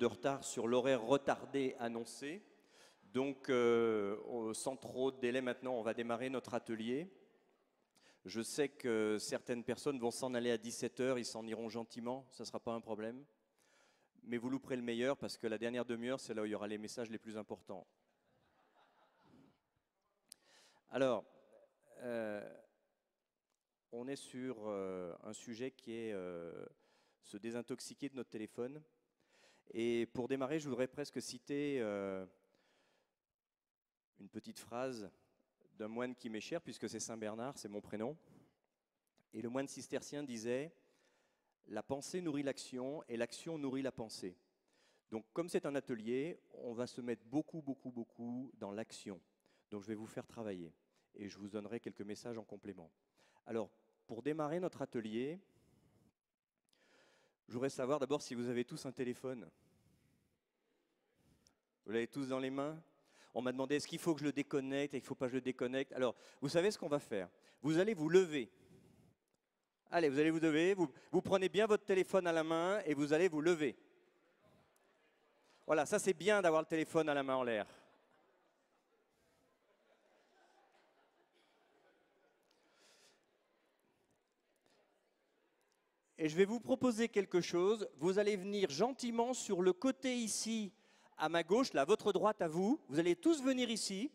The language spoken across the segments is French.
de retard sur l'horaire retardé annoncé. Donc, sans trop de délai maintenant, on va démarrer notre atelier. Je sais que certaines personnes vont s'en aller à 17 h, ils s'en iront gentiment, ça ne sera pas un problème. Mais vous louperez le meilleur parce que la dernière demi-heure, c'est là où il y aura les messages les plus importants. Alors, on est sur un sujet qui est se désintoxiquer de notre téléphone. Et pour démarrer, je voudrais presque citer une petite phrase d'un moine qui m'est cher, puisque c'est Saint Bernard, c'est mon prénom. Et le moine cistercien disait « La pensée nourrit l'action et l'action nourrit la pensée ». Donc comme c'est un atelier, on va se mettre beaucoup dans l'action. Donc je vais vous faire travailler et je vous donnerai quelques messages en complément. Alors, pour démarrer notre atelier, je voudrais savoir d'abord si vous avez tous un téléphone. Vous l'avez tous dans les mains? On m'a demandé est-ce qu'il faut que je le déconnecte et qu'il ne faut pas que je le déconnecte. Alors, vous savez ce qu'on va faire? Vous allez vous lever. Allez, vous allez vous lever, vous prenez bien votre téléphone à la main et vous allez vous lever. Voilà, ça c'est bien d'avoir le téléphone à la main en l'air. Et je vais vous proposer quelque chose. Vous allez venir gentiment sur le côté ici, à ma gauche, là, à votre droite à vous. Vous allez tous venir ici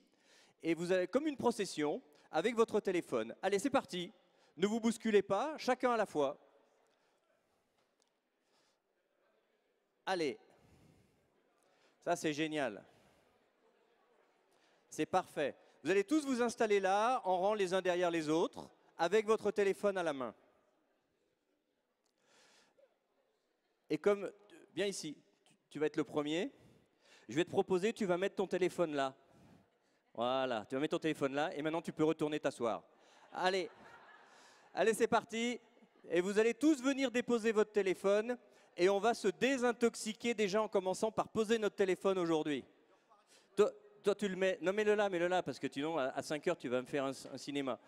et vous allez, comme une procession, avec votre téléphone. Allez, c'est parti. Ne vous bousculez pas, chacun à la fois. Allez. Ça, c'est génial. C'est parfait. Vous allez tous vous installer là, en rang les uns derrière les autres, avec votre téléphone à la main. Et comme, viens ici, tu vas être le premier. Je vais te proposer, tu vas mettre ton téléphone là. Voilà, tu vas mettre ton téléphone là et maintenant tu peux retourner t'asseoir. Allez, allez, c'est parti. Et vous allez tous venir déposer votre téléphone et on va se désintoxiquer déjà en commençant par poser notre téléphone aujourd'hui. Toi, tu le mets, non mets-le là, parce que sinon à 5 h tu vas me faire un cinéma.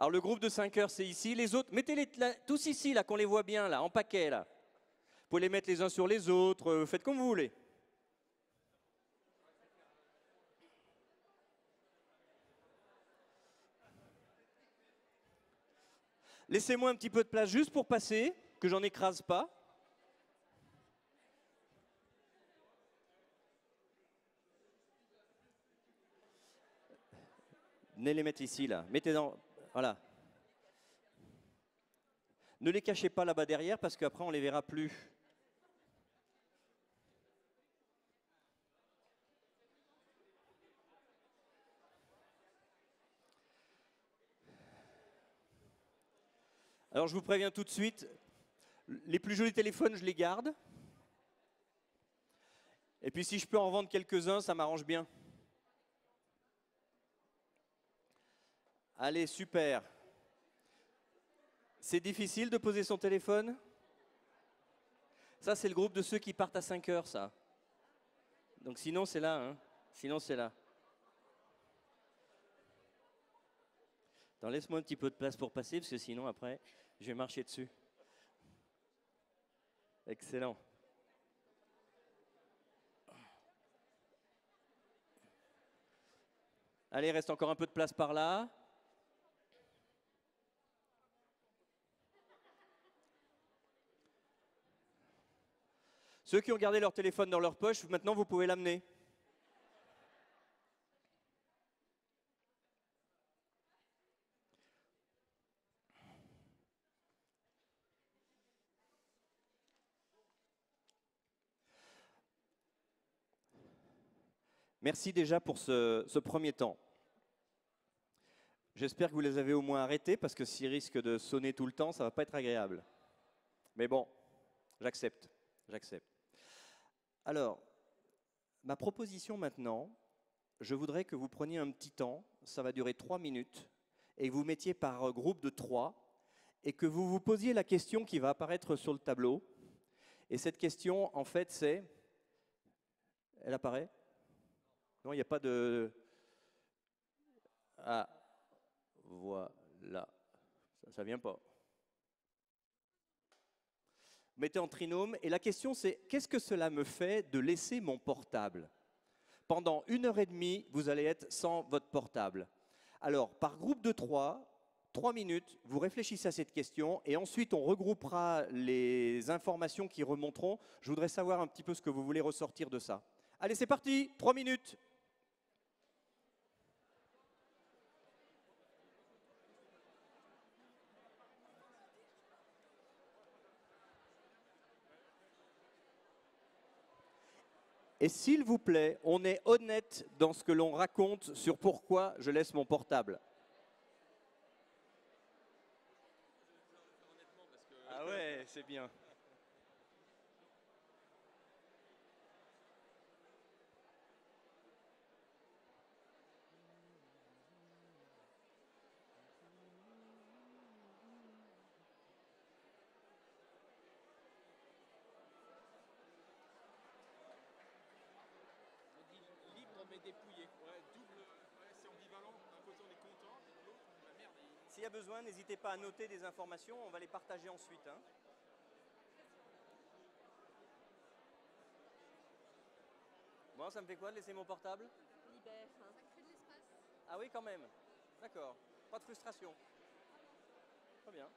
Alors le groupe de 5 h c'est ici, les autres, mettez-les tous ici là, qu'on les voit bien là, en paquet là. Vous pouvez les mettre les uns sur les autres, faites comme vous voulez. Laissez-moi un petit peu de place juste pour passer, que j'en écrase pas. Venez les mettre ici, là. Mettez dans... Voilà. Ne les cachez pas là-bas derrière, parce qu'après, on ne les verra plus. Alors, je vous préviens tout de suite, les plus jolis téléphones, je les garde. Et puis, si je peux en vendre quelques-uns, ça m'arrange bien. Allez, super. C'est difficile de poser son téléphone? Ça, c'est le groupe de ceux qui partent à 5 h, ça. Donc sinon, c'est là. Hein. Sinon, c'est là. Laisse-moi un petit peu de place pour passer, parce que sinon, après, je vais marcher dessus. Excellent. Allez, il reste encore un peu de place par là. Ceux qui ont gardé leur téléphone dans leur poche, maintenant, vous pouvez l'amener. Merci déjà pour ce premier temps. J'espère que vous les avez au moins arrêtés, parce que s'ils risquent de sonner tout le temps, ça ne va pas être agréable. Mais bon, j'accepte, j'accepte. Alors, ma proposition maintenant, je voudrais que vous preniez un petit temps, ça va durer 3 minutes, et que vous mettiez par groupe de 3, et que vous vous posiez la question qui va apparaître sur le tableau. Et cette question, en fait, c'est... Elle apparaît? Non, il n'y a pas de... Ah, voilà. Ça vient pas. mettez en trinôme, et la question c'est, qu'est-ce que cela me fait de laisser mon portable? Pendant 1 heure et demie, vous allez être sans votre portable. Alors, par groupe de 3 minutes, vous réfléchissez à cette question, et ensuite on regroupera les informations qui remonteront. Je voudrais savoir un petit peu ce que vous voulez ressortir de ça. Allez, c'est parti, 3 minutes. Et s'il vous plaît, on est honnête dans ce que l'on raconte sur pourquoi je laisse mon portable. Ah ouais, c'est bien. Libre mais dépouillé. Ouais, double, ouais, c'est ambivalent. D'un côté on est content, et de l'autre, la merde. S'il y a besoin, n'hésitez pas à noter des informations, on va les partager ensuite. Hein. Bon, ça me fait quoi de laisser mon portable? Libère. Ça crée de l'espace. Ah oui, quand même. D'accord. Pas de frustration. Très bien.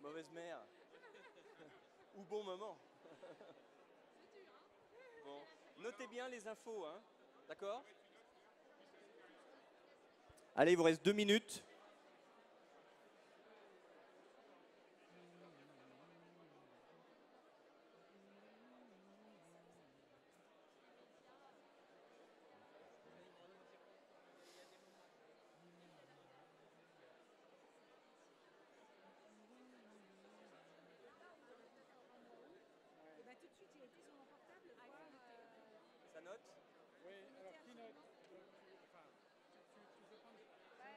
Mauvaise mère. Ou bon moment. Bon. Notez bien les infos, hein. D'accord? Allez, il vous reste 2 minutes. Et bah tout de suite, il était sur mon portable. Ça note? Oui, alors qui note? Enfin, tu peux prendre. Ouais,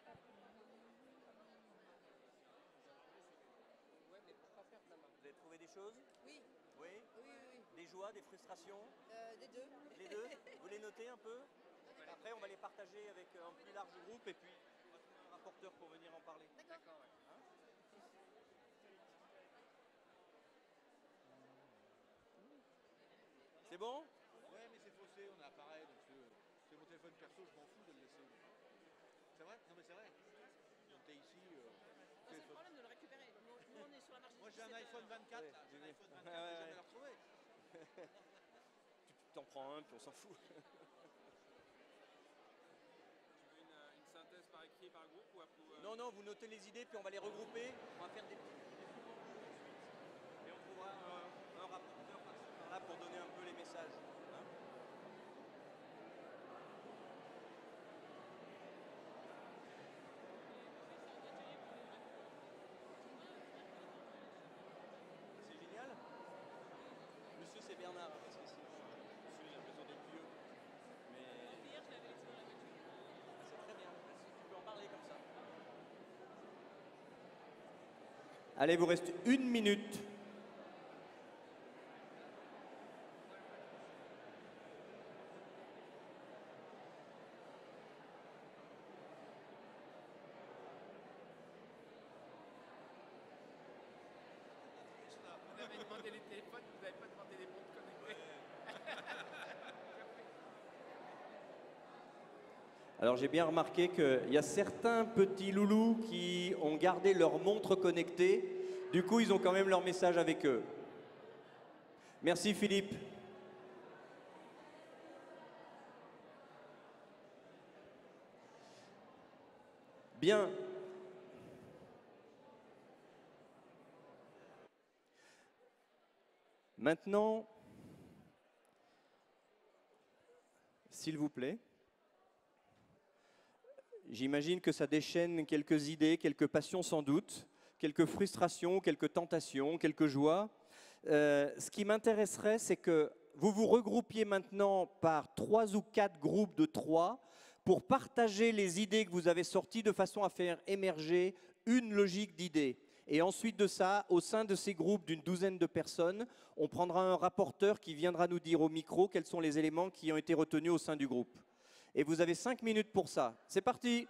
mais pas faire ta main. Vous avez trouvé des choses? Oui, Oui? oui, oui, oui. Des joies, des frustrations? Des deux. Les deux? Vous les notez un peu? Après, on va les partager avec un plus large groupe et puis on va trouver un rapporteur pour venir en parler. D'accord. Hein? C'est bon? Ouais, mais c'est faussé, on a appareil, donc c'est mon téléphone perso, je m'en fous de le laisser. C'est vrai? Non, mais c'est vrai. Donc t'es ici. C'est le problème de le récupérer. Nous, on est sur la marche. Moi j'ai un iPhone 24 Ouais, là, j'ai un oui. iPhone 24, Ouais, ouais, j'ai jamais ouais. le retrouvé. Tu t'en prends un, puis on s'en fout. Tu veux une synthèse par écrit par groupe ou Non, non, vous notez les idées, puis on va les regrouper. On va faire des petits groupes ensuite. Et on trouvera un rapporteur par-ci par-là pour donner un peu les messages. Hein? C'est génial. Monsieur, c'est Bernard, hein, parce que sinon, monsieur, j'ai l'impression d'être vieux. Mais Hier, je l'avais laissé dans la voiture. c'est très bien. Tu peux en parler comme ça. Allez, vous reste 1 minute. vous avez demandé les téléphones, vous n'avez pas demandé les montres connectées. Alors j'ai bien remarqué qu'il y a certains petits loulous qui ont gardé leur montre connectée. Du coup, ils ont quand même leur message avec eux. Merci Philippe. Bien. Maintenant, s'il vous plaît, j'imagine que ça déchaîne quelques idées, quelques passions sans doute, quelques frustrations, quelques tentations, quelques joies. Ce qui m'intéresserait, c'est que vous vous regroupiez maintenant par 3 ou 4 groupes de 3 pour partager les idées que vous avez sorties de façon à faire émerger une logique d'idées. Et ensuite de ça, au sein de ces groupes d'une douzaine de personnes, on prendra un rapporteur qui viendra nous dire au micro quels sont les éléments qui ont été retenus au sein du groupe. Et vous avez 5 minutes pour ça. C'est parti!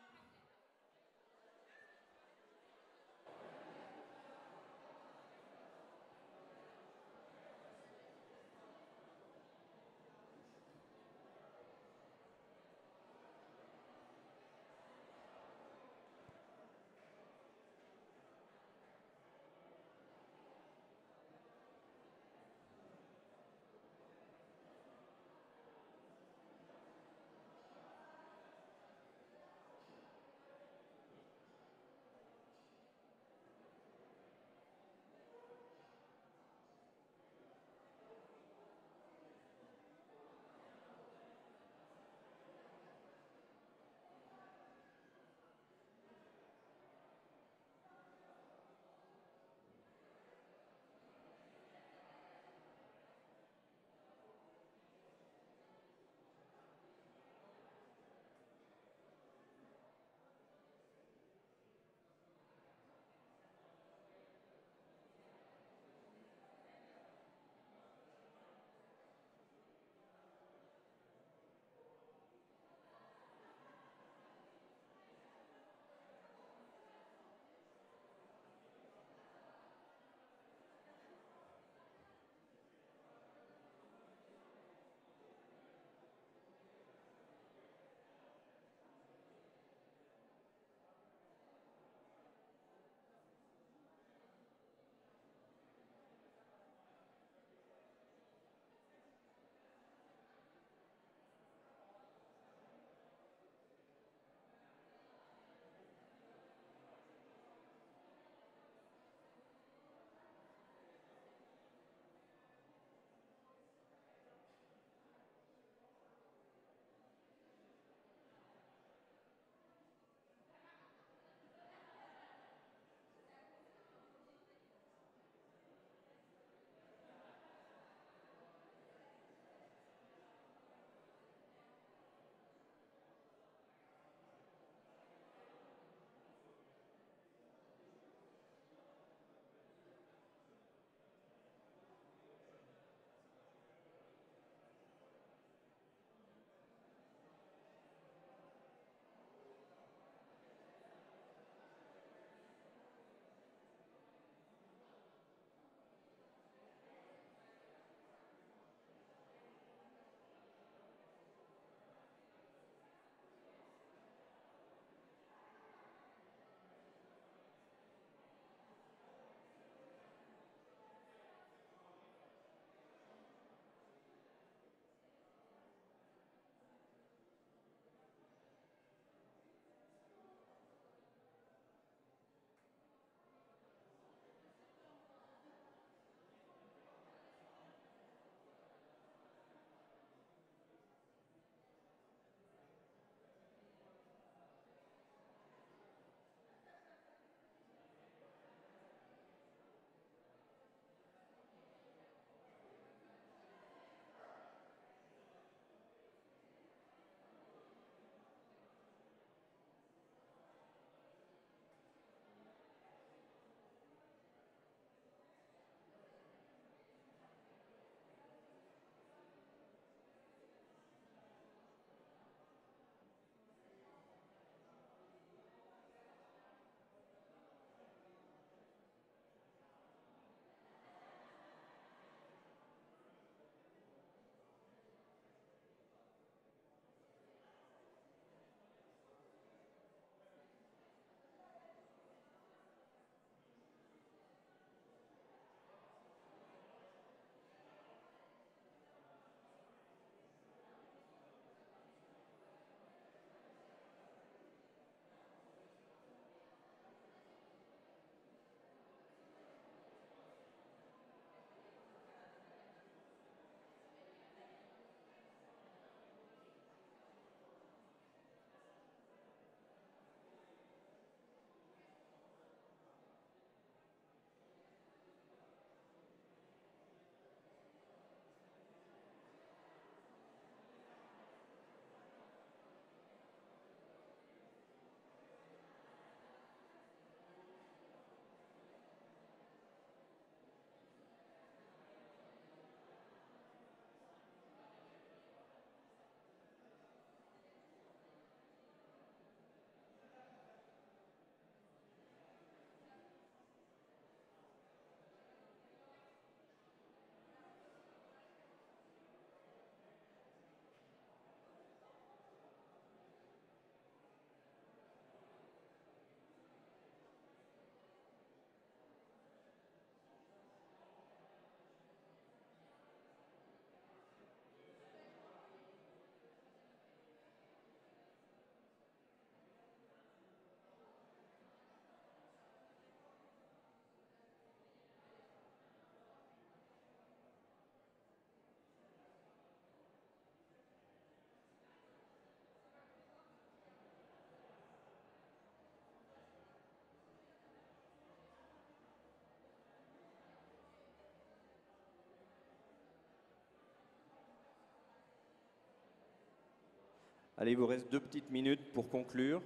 Allez, il vous reste 2 petites minutes pour conclure.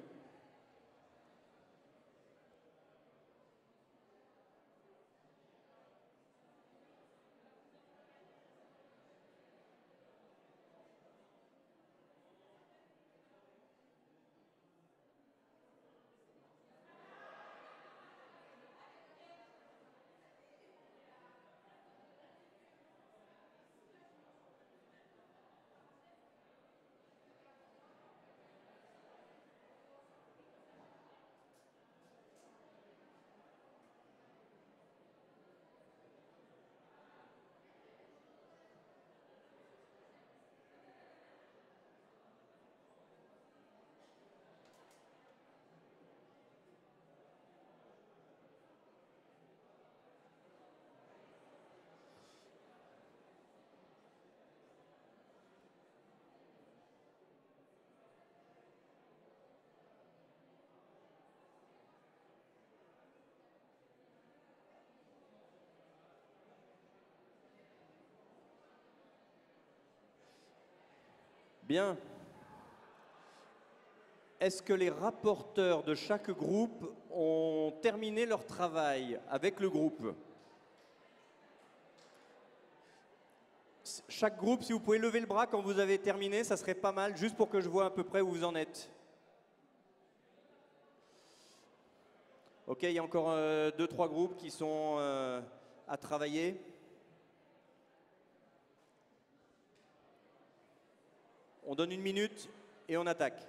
Bien. Est-ce que les rapporteurs de chaque groupe ont terminé leur travail avec le groupe? Chaque groupe, si vous pouvez lever le bras quand vous avez terminé, ça serait pas mal, juste pour que je vois à peu près où vous en êtes. Ok, il y a encore 2-3 groupes qui sont à travailler. On donne 1 minute et on attaque.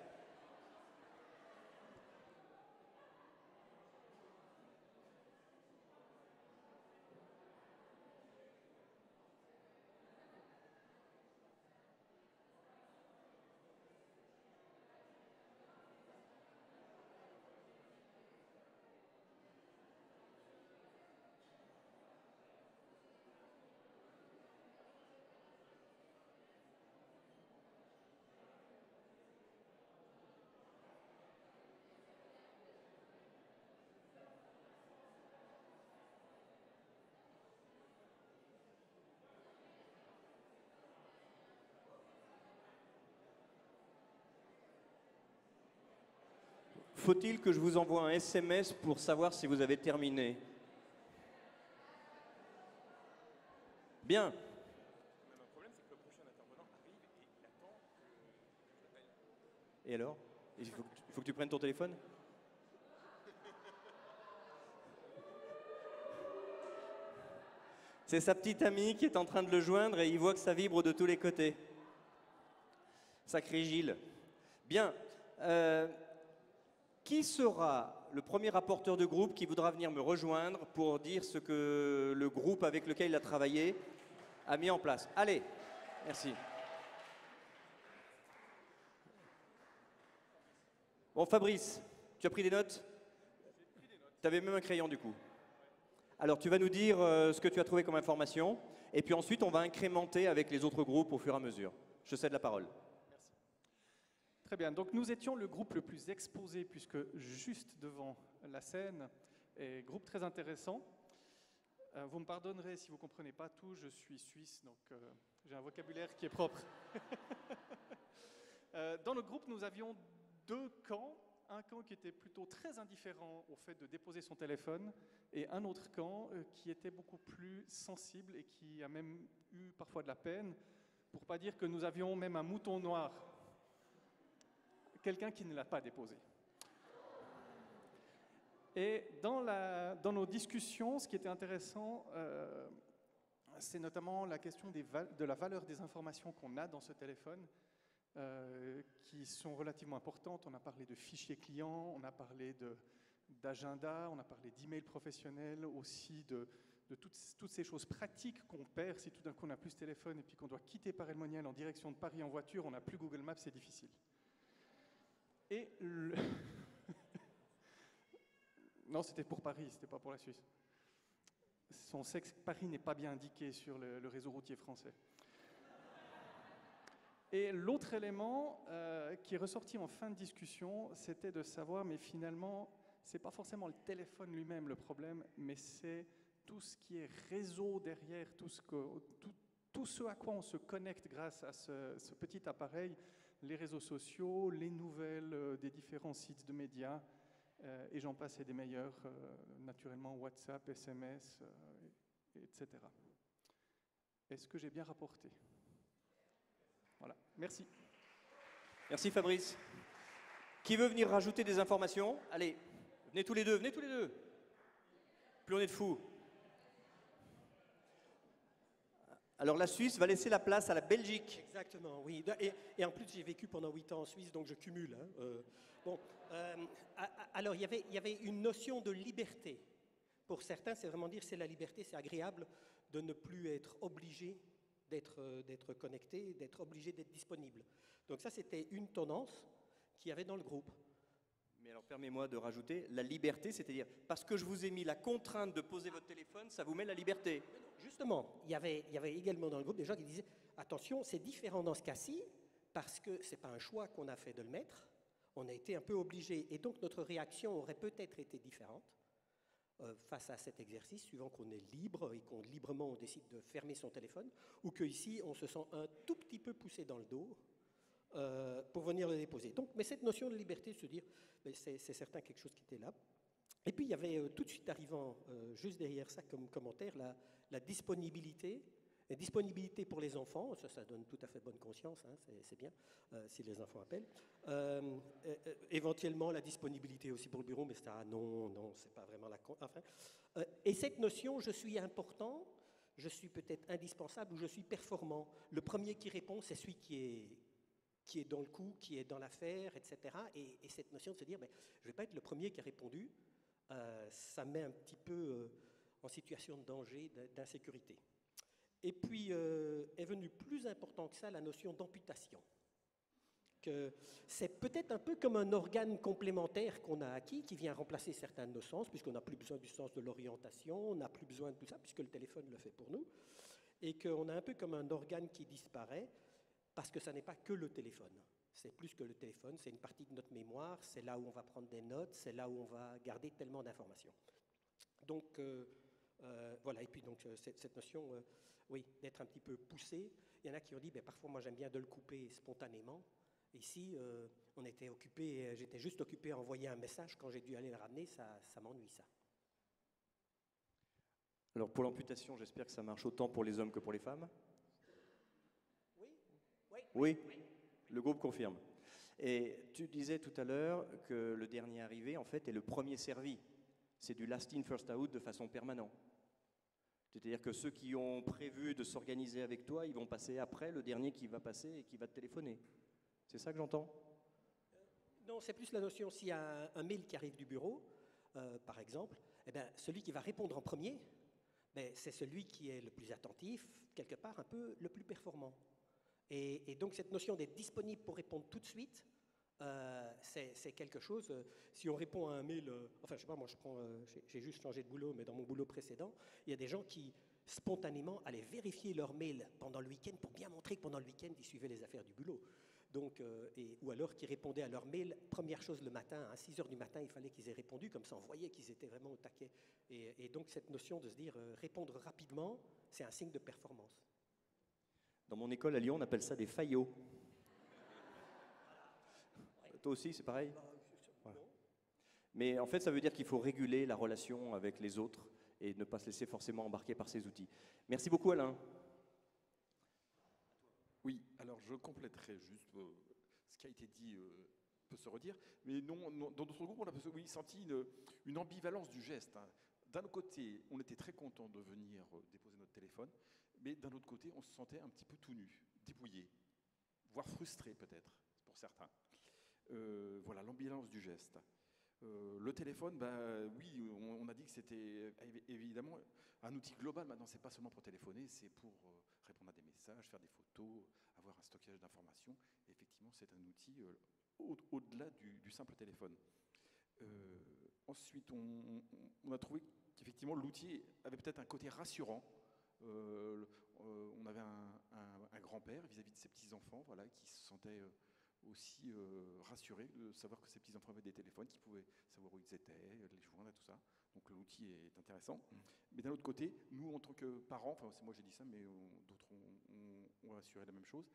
Faut-il que je vous envoie un SMS pour savoir si vous avez terminé? Bien. On a un problème, c'est que le prochain intervenant arrive et il attend que j'appelle. Et alors? Il faut que tu prennes ton téléphone? C'est sa petite amie qui est en train de le joindre et il voit que ça vibre de tous les côtés. Sacré Gilles. Bien. Qui sera le premier rapporteur de groupe qui voudra venir me rejoindre pour dire ce que le groupe avec lequel il a travaillé a mis en place? Allez, merci. Bon, Fabrice, tu as pris des notes? Tu avais même un crayon du coup. Alors, tu vas nous dire ce que tu as trouvé comme information, et puis ensuite, on va incrémenter avec les autres groupes au fur et à mesure. Je cède la parole. Très bien, donc nous étions le groupe le plus exposé puisque juste devant la scène, et groupe très intéressant. Vous me pardonnerez si vous ne comprenez pas tout, je suis suisse, donc j'ai un vocabulaire qui est propre. Dans le groupe, nous avions 2 camps. Un camp qui était plutôt très indifférent au fait de déposer son téléphone et un autre camp qui était beaucoup plus sensible et qui a même eu parfois de la peine, pour ne pas dire que nous avions même un mouton noir. Quelqu'un qui ne l'a pas déposé. Et dans nos discussions, ce qui était intéressant, c'est notamment la question de la valeur des informations qu'on a dans ce téléphone, qui sont relativement importantes. On a parlé de fichiers clients, on a parlé d'agenda, on a parlé d'emails professionnels, aussi de toutes ces choses pratiques qu'on perd si tout d'un coup on n'a plus ce téléphone et puis qu'on doit quitter Paray-le-Monial en direction de Paris en voiture, on n'a plus Google Maps, c'est difficile. Et non, c'était pour Paris, c'était pas pour la Suisse. On sait que Paris n'est pas bien indiqué sur le réseau routier français. Et l'autre élément qui est ressorti en fin de discussion, c'était de savoir, mais finalement, c'est pas forcément le téléphone lui-même le problème, mais c'est tout ce qui est réseau derrière, tout ce à quoi on se connecte grâce à ce petit appareil. les réseaux sociaux, les nouvelles des différents sites de médias, et j'en passe et des meilleurs, naturellement WhatsApp, SMS, etc. Est-ce que j'ai bien rapporté? Voilà, merci. Merci Fabrice. Qui veut venir rajouter des informations? Allez, venez tous les deux, venez tous les deux. Plus on est de fous. Alors la Suisse va laisser la place à la Belgique. Exactement, oui. Et en plus, j'ai vécu pendant 8 ans en Suisse, donc je cumule. Hein. Alors, il y avait une notion de liberté. Pour certains, c'est vraiment dire c'est la liberté, c'est agréable de ne plus être obligé d'être connecté, d'être obligé d'être disponible. Donc ça, c'était une tendance qu'il y avait dans le groupe. Mais alors permets-moi de rajouter la liberté, c'est-à-dire parce que je vous ai mis la contrainte de poser votre téléphone, ça vous met la liberté. Justement, il y avait également dans le groupe des gens qui disaient attention, c'est différent dans ce cas-ci parce que ce n'est pas un choix qu'on a fait de le mettre, on a été un peu obligé et donc notre réaction aurait peut-être été différente face à cet exercice, suivant qu'on est libre et qu'on librement on décide de fermer son téléphone ou qu'ici on se sent un tout petit peu poussé dans le dos pour venir le déposer. Donc, mais cette notion de liberté, de se dire, c'est certain quelque chose qui était là. Et puis il y avait tout de suite arrivant, juste derrière ça comme commentaire, la disponibilité. Et disponibilité pour les enfants, ça donne tout à fait bonne conscience, hein, c'est bien, si les enfants appellent. Éventuellement la disponibilité aussi pour le bureau, mais ça, non, c'est pas vraiment la... Enfin, et cette notion, je suis important, je suis peut-être indispensable ou je suis performant. Le premier qui répond, c'est celui qui est dans le coup, qui est dans l'affaire, etc. Et cette notion de se dire, mais je ne vais pas être le premier qui a répondu, ça met un petit peu en situation de danger, d'insécurité. Et puis est venu plus important que ça la notion d'amputation. Que c'est peut-être un peu comme un organe complémentaire qu'on a acquis, qui vient remplacer certains de nos sens, puisqu'on n'a plus besoin du sens de l'orientation, on n'a plus besoin de tout ça, puisque le téléphone le fait pour nous, et qu'on a un peu comme un organe qui disparaît, parce que ça n'est pas que le téléphone. C'est plus que le téléphone, c'est une partie de notre mémoire, c'est là où on va prendre des notes, c'est là où on va garder tellement d'informations. Donc, voilà, et puis donc cette notion, oui, d'être un petit peu poussé. Il y en a qui ont dit, parfois moi j'aime bien de le couper spontanément. Ici, on était occupé, j'étais juste occupé à envoyer un message, quand j'ai dû aller le ramener, ça m'ennuie ça. Alors pour l'amputation, j'espère que ça marche autant pour les hommes que pour les femmes. Oui, le groupe confirme. Et tu disais tout à l'heure que le dernier arrivé, en fait, est le premier servi. C'est du last in, first out de façon permanente. C'est-à-dire que ceux qui ont prévu de s'organiser avec toi, ils vont passer après le dernier qui va passer et qui va te téléphoner. C'est ça que j'entends? Non, c'est plus la notion, s'il y a un mail qui arrive du bureau, par exemple, celui qui va répondre en premier, c'est celui qui est le plus attentif, quelque part un peu le plus performant. Et donc cette notion d'être disponible pour répondre tout de suite, c'est quelque chose, si on répond à un mail, enfin je sais pas, moi j'ai juste changé de boulot, mais dans mon boulot précédent, il y a des gens qui spontanément allaient vérifier leur mail pendant le week-end pour bien montrer que pendant le week-end ils suivaient les affaires du boulot. Donc, ou alors qui répondaient à leur mail, première chose le matin, à 6 h du matin, il fallait qu'ils aient répondu, comme ça on voyait qu'ils étaient vraiment au taquet. Et donc cette notion de se dire répondre rapidement, c'est un signe de performance. Dans mon école à Lyon, on appelle ça des faillots. Toi aussi, c'est pareil? Voilà. Mais en fait, ça veut dire qu'il faut réguler la relation avec les autres et ne pas se laisser forcément embarquer par ces outils. Merci beaucoup, Alain. Oui, alors je compléterai juste ce qui a été dit peut se redire, mais non, dans notre groupe, on a senti une ambivalence du geste. Hein. D'un côté, on était très content de venir déposer notre téléphone, mais d'un autre côté, on se sentait un petit peu tout nu, dépouillé, voire frustré peut-être, pour certains. Voilà, l'ambivalence du geste. Le téléphone, oui, on a dit que c'était évidemment un outil global. Maintenant, c'est pas seulement pour téléphoner, c'est pour répondre à des messages, faire des photos, avoir un stockage d'informations. Effectivement, c'est un outil au-delà du simple téléphone. Ensuite, on a trouvé qu'effectivement, l'outil avait peut-être un côté rassurant. On avait un grand-père vis-à-vis de ses petits-enfants, voilà, qui se sentait aussi rassuré de savoir que ses petits-enfants avaient des téléphones, qu'ils pouvaient savoir où ils étaient, les joindre et tout ça. Donc l'outil est intéressant. Mais d'un autre côté, nous, en tant que parents, enfin c'est moi j'ai dit ça, mais d'autres ont assuré la même chose,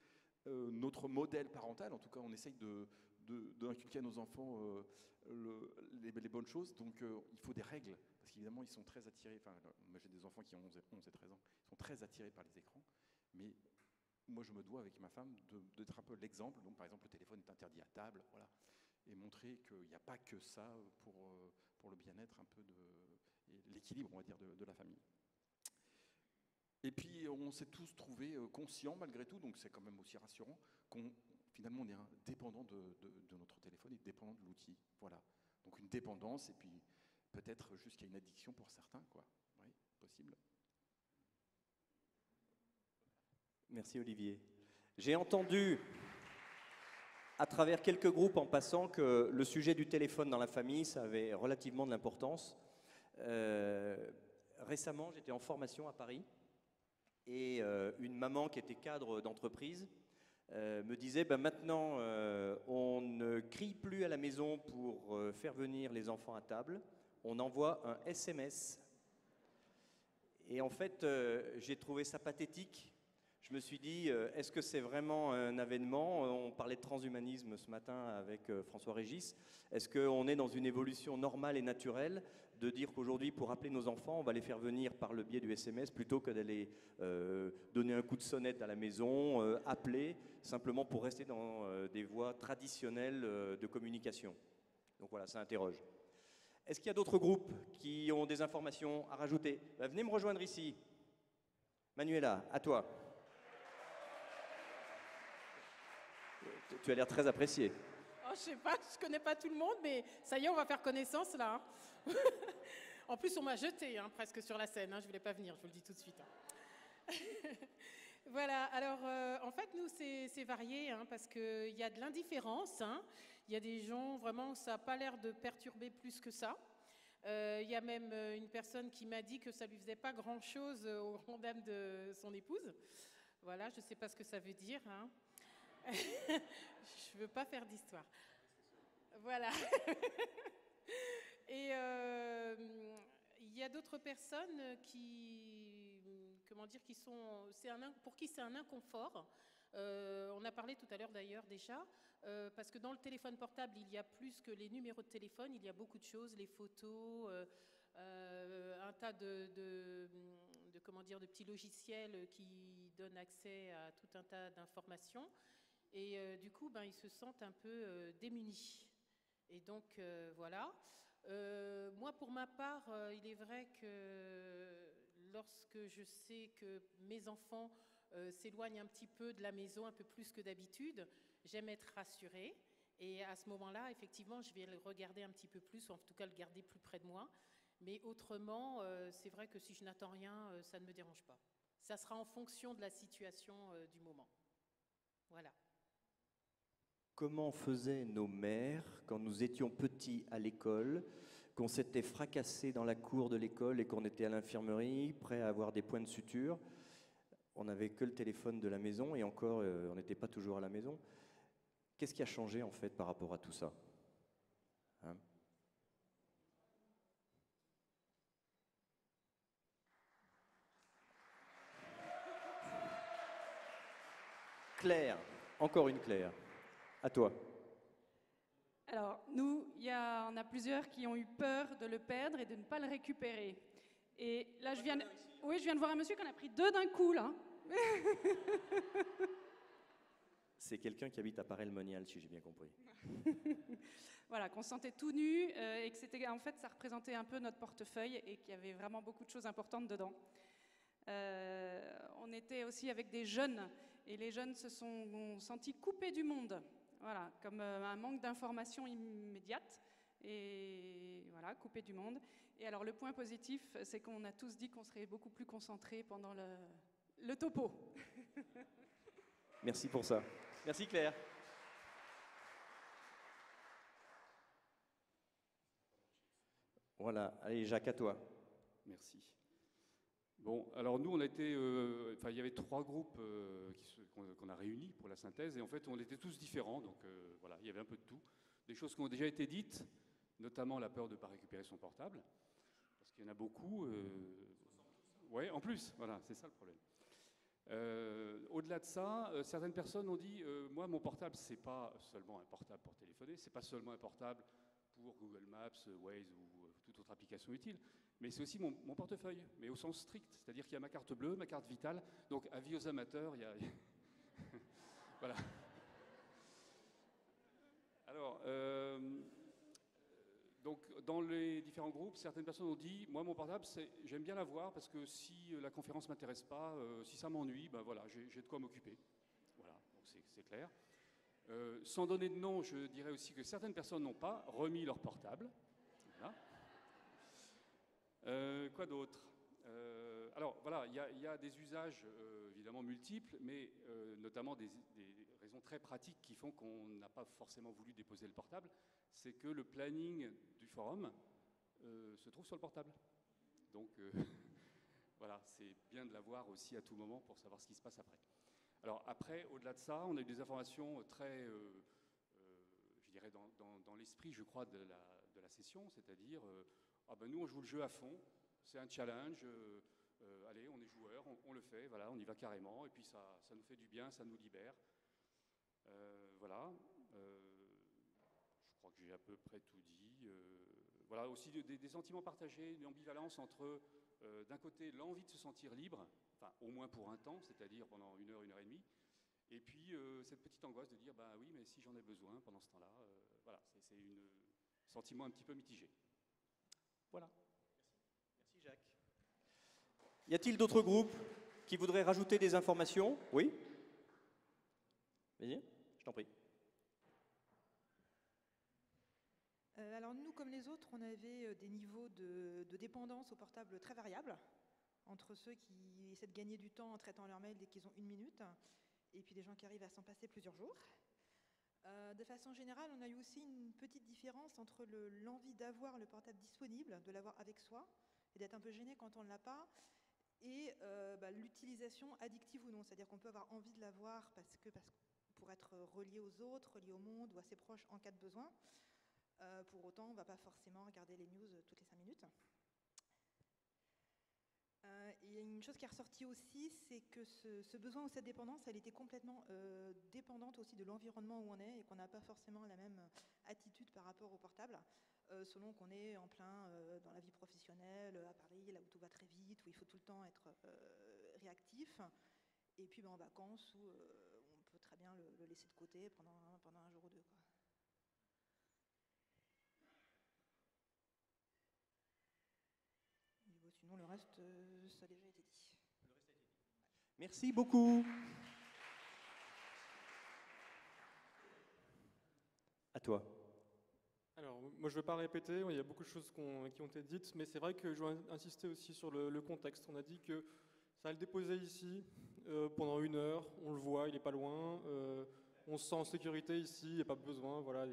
notre modèle parental. En tout cas, on essaye d'inculquer à nos enfants les bonnes choses. Donc, il faut des règles, parce qu'évidemment, ils sont très attirés. Enfin, moi, j'ai des enfants qui ont 11 et 13 ans. Ils sont très attirés par les écrans. Mais moi, je me dois, avec ma femme, d'être un peu l'exemple. Donc, par exemple, le téléphone est interdit à table, voilà, et montrer qu'il n'y a pas que ça pour le bien-être un peu et l'équilibre, on va dire, de la famille. Et puis, on s'est tous trouvés conscients, malgré tout, donc c'est quand même aussi rassurant, finalement, on est dépendant de notre téléphone et dépendant de l'outil. Voilà. Donc, une dépendance, et puis peut-être jusqu'à une addiction pour certains, quoi. Oui, possible. Merci Olivier. J'ai entendu, à travers quelques groupes en passant, que le sujet du téléphone dans la famille, ça avait relativement de l'importance. Récemment, j'étais en formation à Paris et une maman qui était cadre d'entreprise me disait maintenant, on ne crie plus à la maison pour faire venir les enfants à table, on envoie un SMS. Et en fait, j'ai trouvé ça pathétique. Je me suis dit, est-ce que c'est vraiment un avènement? On parlait de transhumanisme ce matin avec François Régis. Est-ce qu'on est dans une évolution normale et naturelle de dire qu'aujourd'hui, pour appeler nos enfants, on va les faire venir par le biais du SMS plutôt que d'aller donner un coup de sonnette à la maison, appeler, simplement pour rester dans des voies traditionnelles de communication? Donc voilà, ça interroge. Est-ce qu'il y a d'autres groupes qui ont des informations à rajouter? Venez me rejoindre ici. Manuela, à toi. Tu as l'air très appréciée. Oh, je sais pas, je connais pas tout le monde, mais ça y est, on va faire connaissance là. Hein. En plus, on m'a jeté presque sur la scène. Je voulais pas venir, je vous le dis tout de suite. Voilà. Alors, en fait, nous, c'est varié parce qu'il y a de l'indifférence. Il y a des gens vraiment, ça n'a pas l'air de perturber plus que ça. Il y a même une personne qui m'a dit que ça lui faisait pas grand-chose aux grandes dames de son épouse. Voilà, je sais pas ce que ça veut dire. Je veux pas faire d'histoire. Voilà. Et il y a d'autres personnes pour qui c'est un inconfort. On a parlé tout à l'heure d'ailleurs déjà, parce que dans le téléphone portable, il y a plus que les numéros de téléphone, il y a beaucoup de choses, les photos, un tas de petits logiciels qui donnent accès à tout un tas d'informations. Et du coup, ils se sentent un peu démunis. Et donc, voilà. Moi, pour ma part, il est vrai que lorsque je sais que mes enfants s'éloignent un petit peu de la maison, un peu plus que d'habitude, j'aime être rassurée. Et à ce moment-là, effectivement, je vais le regarder un petit peu plus, ou en tout cas le garder plus près de moi. Mais autrement, c'est vrai que si je n'attends rien, ça ne me dérange pas. Ça sera en fonction de la situation du moment. Voilà. Comment faisaient nos mères quand nous étions petits à l'école, qu'on s'était fracassé dans la cour de l'école et qu'on était à l'infirmerie, prêt à avoir des points de suture? On n'avait que le téléphone de la maison et encore, on n'était pas toujours à la maison. Qu'est-ce qui a changé en fait par rapport à tout ça? Claire, encore une Claire. À toi. Alors, nous, on a plusieurs qui ont eu peur de le perdre et de ne pas le récupérer. Et là, je viens de voir un monsieur qui en a pris 2 d'un coup, là. C'est quelqu'un qui habite à Paray-le-Monial, si j'ai bien compris. Voilà, qu'on se sentait tout nu et que c'était, en fait, ça représentait un peu notre portefeuille et qu'il y avait vraiment beaucoup de choses importantes dedans. On était aussi avec des jeunes et les jeunes se sont sentis coupés du monde. Voilà, comme un manque d'information immédiate et voilà, coupés du monde. Et alors le point positif, c'est qu'on a tous dit qu'on serait beaucoup plus concentrés pendant le topo. Merci pour ça. Merci Claire. Voilà, allez Jacques, à toi. Merci. Bon, alors nous, on a été, il y avait 3 groupes qu'on a réunis pour la synthèse, et en fait, on était tous différents, donc voilà, il y avait un peu de tout. Des choses qui ont déjà été dites, notamment la peur de ne pas récupérer son portable, parce qu'il y en a beaucoup. Ouais, en plus, voilà, c'est ça le problème. Au-delà de ça, certaines personnes ont dit moi, mon portable, c'est pas seulement un portable pour téléphoner, c'est pas seulement un portable pour Google Maps, Waze ou toute autre application utile, mais c'est aussi mon portefeuille, mais au sens strict, c'est-à-dire qu'il y a ma carte bleue, ma carte vitale, donc avis aux amateurs, il y a... Voilà. Alors, donc, dans les différents groupes, certaines personnes ont dit, moi, mon portable, j'aime bien l'avoir parce que si la conférence ne m'intéresse pas, si ça m'ennuie, ben voilà, j'ai de quoi m'occuper. Voilà, donc c'est clair. Sans donner de nom, je dirais aussi que certaines personnes n'ont pas remis leur portable. Voilà. Quoi d'autre? Alors, voilà, il y a des usages évidemment multiples, mais notamment des raisons très pratiques qui font qu'on n'a pas forcément voulu déposer le portable. C'est que le planning du forum se trouve sur le portable. Donc, voilà, c'est bien de l'avoir aussi à tout moment pour savoir ce qui se passe après. Alors après, au-delà de ça, on a eu des informations très, je dirais, dans l'esprit, je crois, de la session, c'est-à-dire, ah ben nous, on joue le jeu à fond, c'est un challenge, allez, on est joueur, on le fait, voilà, on y va carrément, et puis ça nous fait du bien, ça nous libère. Voilà. Je crois que j'ai à peu près tout dit. Voilà, aussi des sentiments partagés, une ambivalence entre, d'un côté, l'envie de se sentir libre, enfin, au moins pour un temps, c'est-à-dire pendant 1 heure, 1 heure et demie, et puis cette petite angoisse de dire, bah oui, mais si j'en ai besoin pendant ce temps-là, voilà, c'est un sentiment un petit peu mitigé. Voilà. Merci Jacques. Y a-t-il d'autres groupes qui voudraient rajouter des informations? Oui? Vas-y, je t'en prie. Alors nous, comme les autres, on avait des niveaux de dépendance au portable très variables, entre ceux qui essaient de gagner du temps en traitant leur mail dès qu'ils ont 1 minute, et puis des gens qui arrivent à s'en passer plusieurs jours. De façon générale, on a eu aussi une petite différence entre l'envie d'avoir le portable disponible, de l'avoir avec soi, et d'être un peu gêné quand on ne l'a pas, et l'utilisation addictive ou non. C'est-à-dire qu'on peut avoir envie de l'avoir pour être relié aux autres, relié au monde ou à ses proches en cas de besoin. Pour autant, on ne va pas forcément regarder les news toutes les 5 minutes. Et une chose qui est ressortie aussi, c'est que ce besoin ou cette dépendance, elle était complètement dépendante aussi de l'environnement où on est et qu'on n'a pas forcément la même attitude par rapport au portable, selon qu'on est en plein dans la vie professionnelle, à Paris, là où tout va très vite, où il faut tout le temps être réactif, et puis en vacances où on peut très bien le laisser de côté pendant un jour ou deux, quoi. Sinon, le reste, ça a déjà été dit. Merci beaucoup. À toi. Alors, moi, je ne vais pas répéter, il y a beaucoup de choses qui ont été dites, mais c'est vrai que je veux insister aussi sur le contexte. On a dit que ça va le déposer ici pendant 1 heure, on le voit, il n'est pas loin, on se sent en sécurité ici, il n'y a pas besoin, voilà.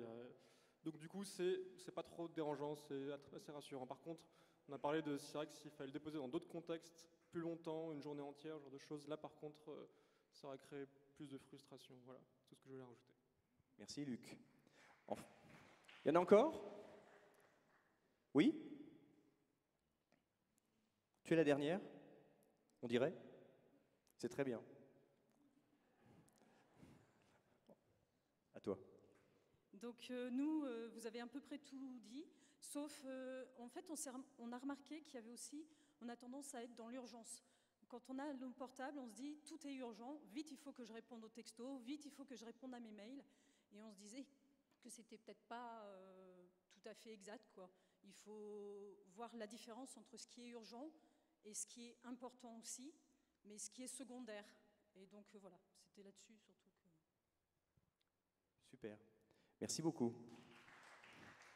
Donc du coup, c'est pas trop dérangeant, c'est assez rassurant. Par contre, on a parlé de Cyrex, s'il fallait le déposer dans d'autres contextes, plus longtemps, une journée entière, ce genre de choses. Là, par contre, ça aurait créé plus de frustration. Voilà, tout ce que je voulais rajouter. Merci, Luc. Il y en a encore? Oui? Tu es la dernière? On dirait? C'est très bien. À toi. Donc nous, vous avez à peu près tout dit, sauf en fait on a remarqué qu'il y avait aussi, on a tendance à être dans l'urgence. Quand on a le portable, on se dit tout est urgent, vite il faut que je réponde aux textos, vite il faut que je réponde à mes mails, et on se disait que c'était peut-être pas tout à fait exact, quoi. Il faut voir la différence entre ce qui est urgent et ce qui est important aussi, mais ce qui est secondaire. Et donc voilà, c'était là-dessus surtout que... Super. Merci beaucoup.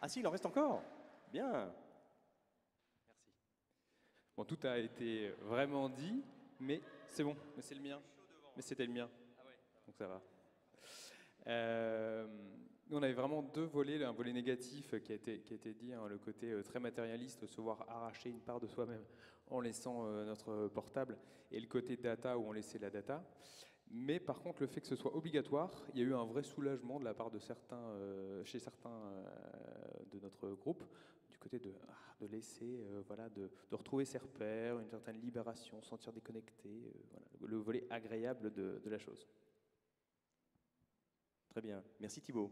Ah si, il en reste encore. Bien. Merci. Bon, tout a été vraiment dit, mais c'est bon, mais c'est le mien. Mais c'était le mien. Ah ouais. Donc ça va. Nous, on avait vraiment 2 volets, un volet négatif qui a été dit, hein, le côté très matérialiste, se voir arracher une part de soi-même en laissant notre portable, et le côté data où on laissait la data. Mais par contre, le fait que ce soit obligatoire, il y a eu un vrai soulagement de la part de chez certains de notre groupe, du côté de laisser, voilà, de retrouver ses repères, une certaine libération, se sentir déconnecté, voilà, le volet agréable de la chose. Très bien, merci Thibaut.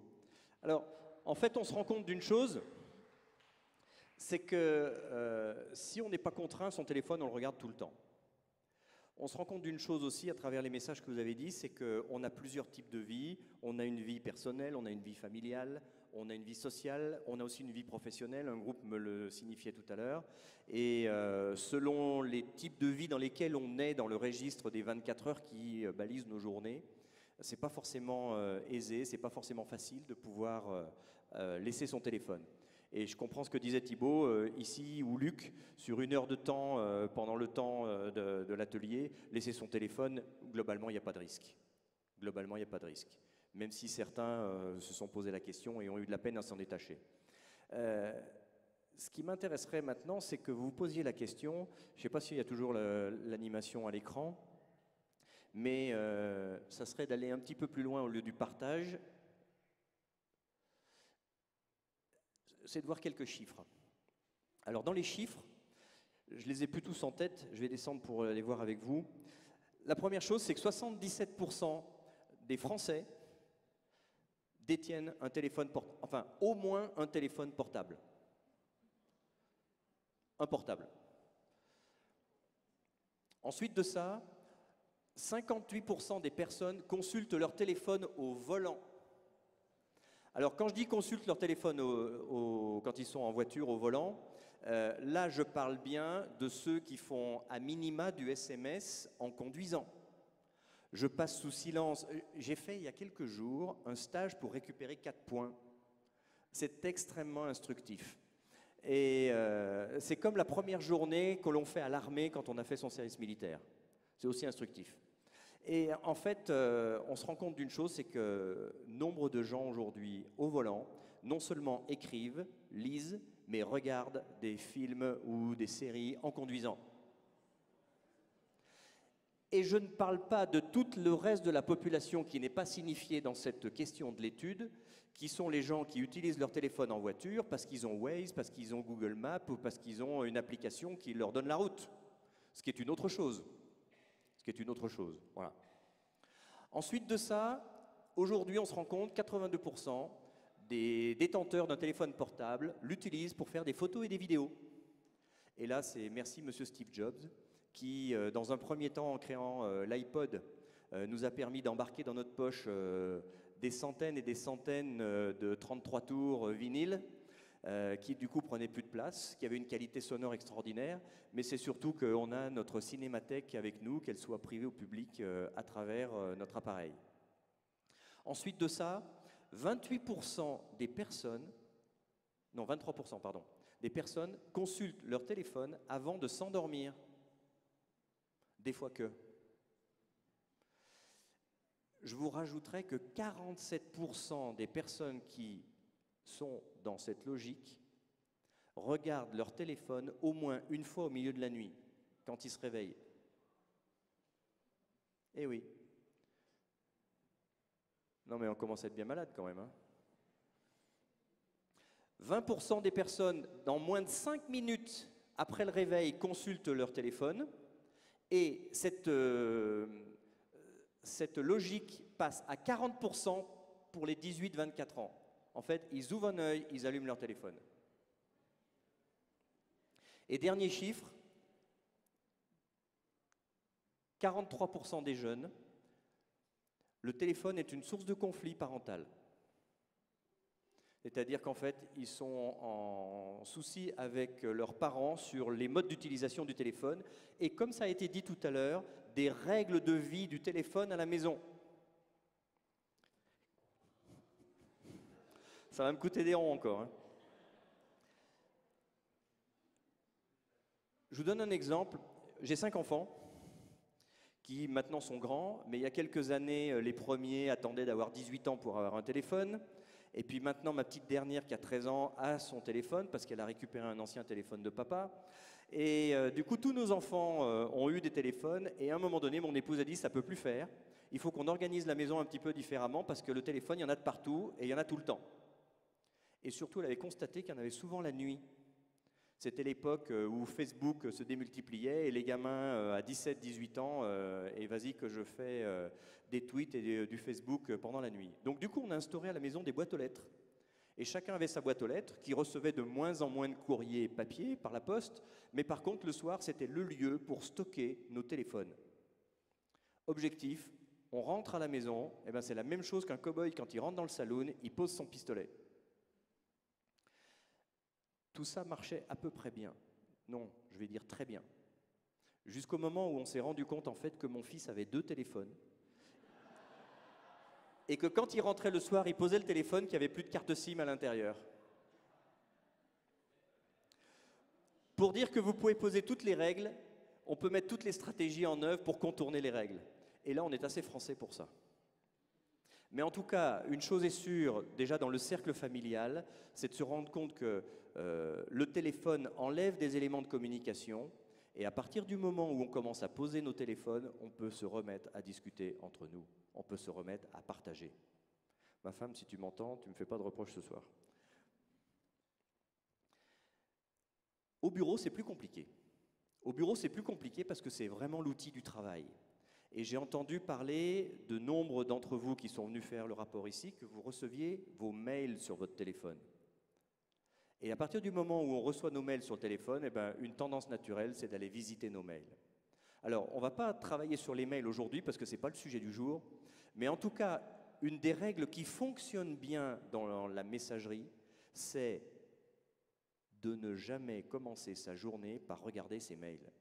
Alors, en fait, on se rend compte d'une chose, c'est que si on n'est pas contraint, son téléphone, on le regarde tout le temps. On se rend compte d'une chose aussi à travers les messages que vous avez dit, c'est qu'on a plusieurs types de vie. On a une vie personnelle, on a une vie familiale, on a une vie sociale, on a aussi une vie professionnelle. Un groupe me le signifiait tout à l'heure. Et selon les types de vie dans lesquels on est dans le registre des 24 heures qui balisent nos journées, c'est pas forcément aisé, c'est pas forcément facile de pouvoir laisser son téléphone. Et je comprends ce que disait Thibaut, ici, ou Luc, sur 1 heure de temps, pendant le temps de l'atelier, laisser son téléphone, globalement, il n'y a pas de risque. Globalement, il n'y a pas de risque. Même si certains se sont posé la question et ont eu de la peine à s'en détacher. Ce qui m'intéresserait maintenant, c'est que vous vous posiez la question, je ne sais pas s'il y a toujours l'animation à l'écran, mais ça serait d'aller un petit peu plus loin au lieu du partage. C'est de voir quelques chiffres. Alors dans les chiffres, je les ai plus tous en tête, je vais descendre pour les voir avec vous. La première chose, c'est que 77% des Français détiennent un téléphone portable, enfin au moins un téléphone portable. Un portable. Ensuite de ça, 58% des personnes consultent leur téléphone au volant. Alors, quand je dis consultent leur téléphone quand ils sont en voiture au volant, là, je parle bien de ceux qui font à minima du SMS en conduisant. Je passe sous silence. J'ai fait, il y a quelques jours, un stage pour récupérer 4 points. C'est extrêmement instructif. Et c'est comme la première journée que l'on fait à l'armée quand on a fait son service militaire. C'est aussi instructif. Et en fait, on se rend compte d'une chose, c'est que nombre de gens aujourd'hui au volant, non seulement écrivent, lisent, mais regardent des films ou des séries en conduisant. Et je ne parle pas de tout le reste de la population qui n'est pas signifiée dans cette question de l'étude, qui sont les gens qui utilisent leur téléphone en voiture parce qu'ils ont Waze, parce qu'ils ont Google Maps ou parce qu'ils ont une application qui leur donne la route, ce qui est une autre chose. Voilà. Ensuite de ça, aujourd'hui, on se rend compte que 82% des détenteurs d'un téléphone portable l'utilisent pour faire des photos et des vidéos. Et là, c'est merci Monsieur Steve Jobs, qui, dans un premier temps, en créant l'iPod, nous a permis d'embarquer dans notre poche des centaines et des centaines de 33 tours vinyle, qui du coup prenait plus de place, qui avait une qualité sonore extraordinaire, mais c'est surtout qu'on a notre cinémathèque avec nous, qu'elle soit privée ou publique, à travers notre appareil. Ensuite de ça, 28% des personnes, non 23% pardon, des personnes consultent leur téléphone avant de s'endormir. Des fois que. Je vous rajouterai que 47% des personnes qui sont dans cette logique regardent leur téléphone au moins une fois au milieu de la nuit, quand ils se réveillent. Eh oui. Non mais on commence à être bien malade quand même. Hein. 20% des personnes, dans moins de 5 minutes après le réveil, consultent leur téléphone. Et cette logique passe à 40% pour les 18-24 ans. En fait, ils ouvrent un œil, ils allument leur téléphone. Et dernier chiffre, 43% des jeunes, le téléphone est une source de conflit parental. C'est-à-dire qu'en fait, ils sont en souci avec leurs parents sur les modes d'utilisation du téléphone. Et comme ça a été dit tout à l'heure, des règles de vie du téléphone à la maison. Ça va me coûter des ronds encore. Hein. Je vous donne un exemple. J'ai 5 enfants qui maintenant sont grands, mais il y a quelques années, les premiers attendaient d'avoir 18 ans pour avoir un téléphone. Et puis maintenant, ma petite dernière qui a 13 ans a son téléphone parce qu'elle a récupéré un ancien téléphone de papa. Et du coup, tous nos enfants ont eu des téléphones. Et à un moment donné, mon épouse a dit, ça ne peut plus faire. Il faut qu'on organise la maison un petit peu différemment parce que le téléphone, il y en a de partout et il y en a tout le temps. Et surtout, elle avait constaté qu'il y en avait souvent la nuit. C'était l'époque où Facebook se démultipliait et les gamins à 17-18 ans, et vas-y que je fais des tweets et du Facebook pendant la nuit. Donc du coup, on a instauré à la maison des boîtes aux lettres. Et chacun avait sa boîte aux lettres qui recevait de moins en moins de courriers papier par la poste, mais par contre, le soir, c'était le lieu pour stocker nos téléphones. Objectif, on rentre à la maison, et ben c'est la même chose qu'un cow-boy quand il rentre dans le saloon, il pose son pistolet. Tout ça marchait à peu près bien. Non, je vais dire très bien. Jusqu'au moment où on s'est rendu compte en fait que mon fils avait 2 téléphones et que quand il rentrait le soir, il posait le téléphone qui avait plus de carte SIM à l'intérieur. Pour dire que vous pouvez poser toutes les règles, on peut mettre toutes les stratégies en œuvre pour contourner les règles. Et là, on est assez français pour ça. Mais en tout cas, une chose est sûre, déjà dans le cercle familial, c'est de se rendre compte que le téléphone enlève des éléments de communication, et à partir du moment où on commence à poser nos téléphones, on peut se remettre à discuter entre nous, on peut se remettre à partager. Ma femme, si tu m'entends, tu ne me fais pas de reproches ce soir. Au bureau, c'est plus compliqué. Au bureau, c'est plus compliqué parce que c'est vraiment l'outil du travail. Et j'ai entendu parler de nombre d'entre vous qui sont venus faire le rapport ici, que vous receviez vos mails sur votre téléphone. Et à partir du moment où on reçoit nos mails sur le téléphone, eh ben, une tendance naturelle, c'est d'aller visiter nos mails. Alors, on ne va pas travailler sur les mails aujourd'hui parce que ce n'est pas le sujet du jour, mais en tout cas, une des règles qui fonctionne bien dans la messagerie, c'est de ne jamais commencer sa journée par regarder ses mails.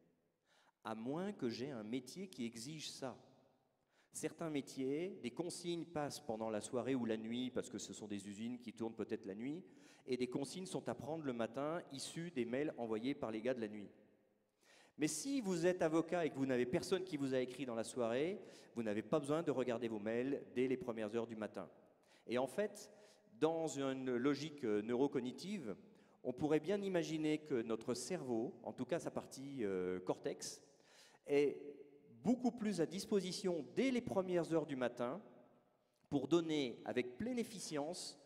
À moins que j'ai un métier qui exige ça. Certains métiers, des consignes passent pendant la soirée ou la nuit, parce que ce sont des usines qui tournent peut-être la nuit, et des consignes sont à prendre le matin, issues des mails envoyés par les gars de la nuit. Mais si vous êtes avocat et que vous n'avez personne qui vous a écrit dans la soirée, vous n'avez pas besoin de regarder vos mails dès les premières heures du matin. Et en fait, dans une logique neurocognitive, on pourrait bien imaginer que notre cerveau, en tout cas sa partie cortex, est beaucoup plus à disposition dès les premières heures du matin pour donner avec pleine efficience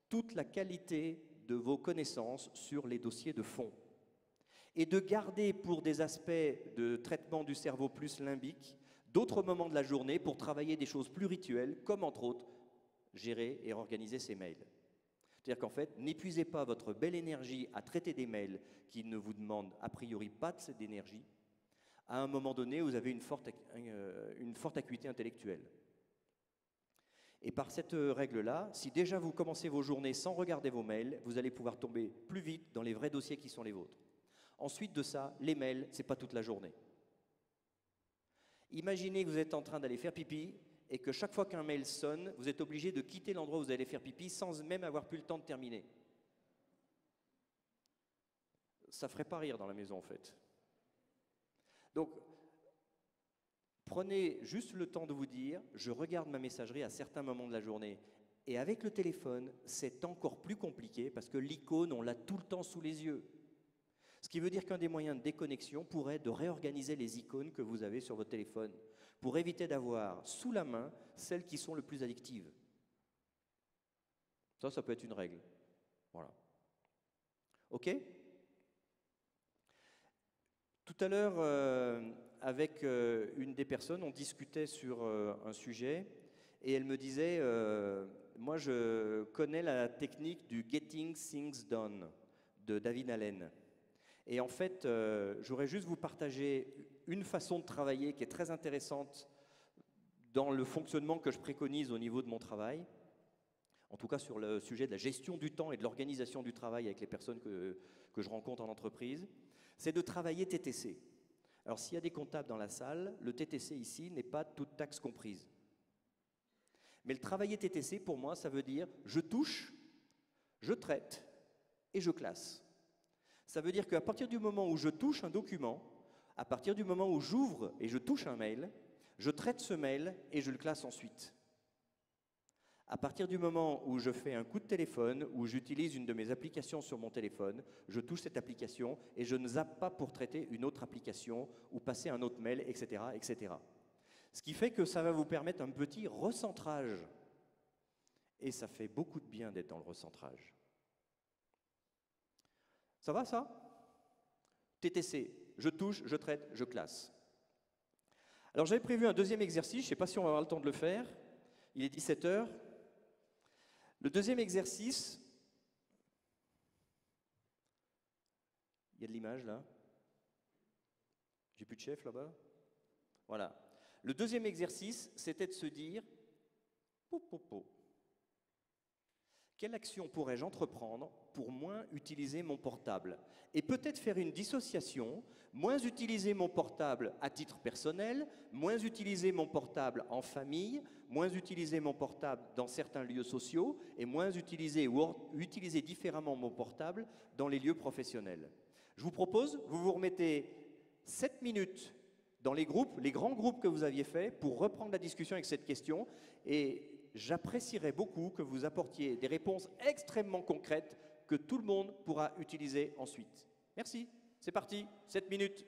toute la qualité de vos connaissances sur les dossiers de fond. Et de garder pour des aspects de traitement du cerveau plus limbique d'autres moments de la journée pour travailler des choses plus rituelles, comme entre autres gérer et organiser ses mails. C'est-à-dire qu'en fait, n'épuisez pas votre belle énergie à traiter des mails qui ne vous demandent a priori pas de cette énergie. À un moment donné, vous avez une forte acuité intellectuelle. Et par cette règle-là, si déjà vous commencez vos journées sans regarder vos mails, vous allez pouvoir tomber plus vite dans les vrais dossiers qui sont les vôtres. Ensuite de ça, les mails, ce n'est pas toute la journée. Imaginez que vous êtes en train d'aller faire pipi et que chaque fois qu'un mail sonne, vous êtes obligé de quitter l'endroit où vous allez faire pipi sans même avoir pu le temps de terminer. Ça ne ferait pas rire dans la maison en fait. Donc, prenez juste le temps de vous dire, je regarde ma messagerie à certains moments de la journée. Et avec le téléphone, c'est encore plus compliqué parce que l'icône, on l'a tout le temps sous les yeux. Ce qui veut dire qu'un des moyens de déconnexion pourrait être de réorganiser les icônes que vous avez sur votre téléphone pour éviter d'avoir sous la main celles qui sont le plus addictives. Ça peut être une règle. Voilà. OK ? Tout à l'heure, avec une des personnes, on discutait sur un sujet et elle me disait moi, je connais la technique du Getting Things Done de David Allen. Et en fait, je voudrais juste vous partager une façon de travailler qui est très intéressante dans le fonctionnement que je préconise au niveau de mon travail, en tout cas sur le sujet de la gestion du temps et de l'organisation du travail avec les personnes que je rencontre en entreprise, c'est de travailler TTC. Alors s'il y a des comptables dans la salle, le TTC ici n'est pas toute taxe comprise. Mais le travailler TTC, pour moi, ça veut dire je touche, je traite et je classe. Ça veut dire qu'à partir du moment où je touche un document, à partir du moment où j'ouvre et je touche un mail, je traite ce mail et je le classe ensuite. À partir du moment où je fais un coup de téléphone, où j'utilise une de mes applications sur mon téléphone, je touche cette application et je ne zappe pas pour traiter une autre application ou passer un autre mail, etc., etc. Ce qui fait que ça va vous permettre un petit recentrage. Et ça fait beaucoup de bien d'être dans le recentrage. Ça va, ça ? TTC, je touche, je traite, je classe. Alors j'avais prévu un deuxième exercice, je ne sais pas si on va avoir le temps de le faire. Il est 17 heures. Le deuxième exercice, il y a de l'image là. J'ai plus de chef là-bas. Voilà. Le deuxième exercice, c'était de se dire, quelle action pourrais-je entreprendre pour moins utiliser mon portable? Et peut-être faire une dissociation, moins utiliser mon portable à titre personnel, moins utiliser mon portable en famille, moins utiliser mon portable dans certains lieux sociaux et moins utiliser ou utiliser différemment mon portable dans les lieux professionnels. Je vous propose, vous vous remettez 7 minutes dans les groupes, les grands groupes que vous aviez faits pour reprendre la discussion avec cette question et j'apprécierais beaucoup que vous apportiez des réponses extrêmement concrètes que tout le monde pourra utiliser ensuite. Merci, c'est parti, 7 minutes.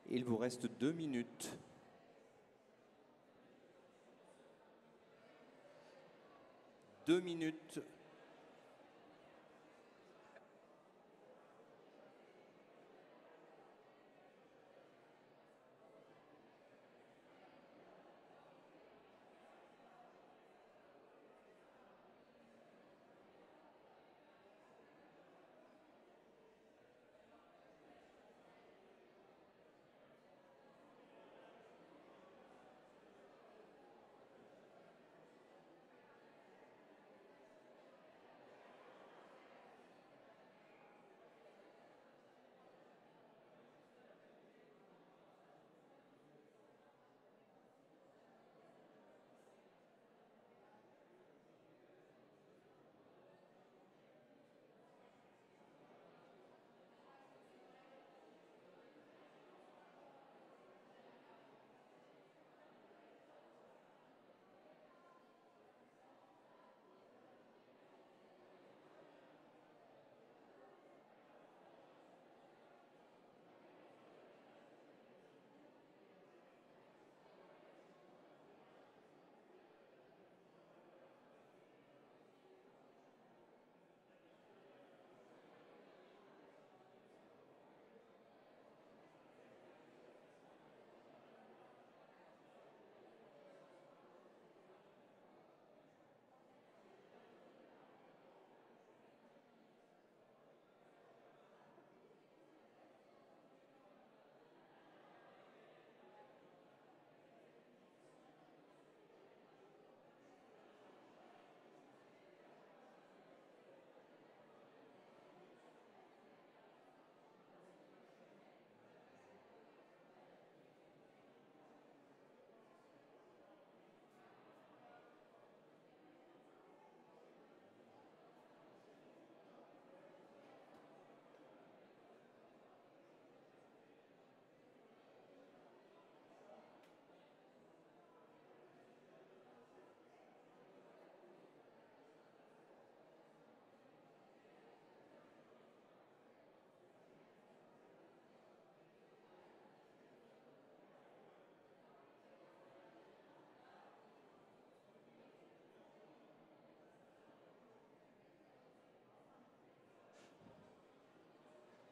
Il vous reste 2 minutes. 2 minutes.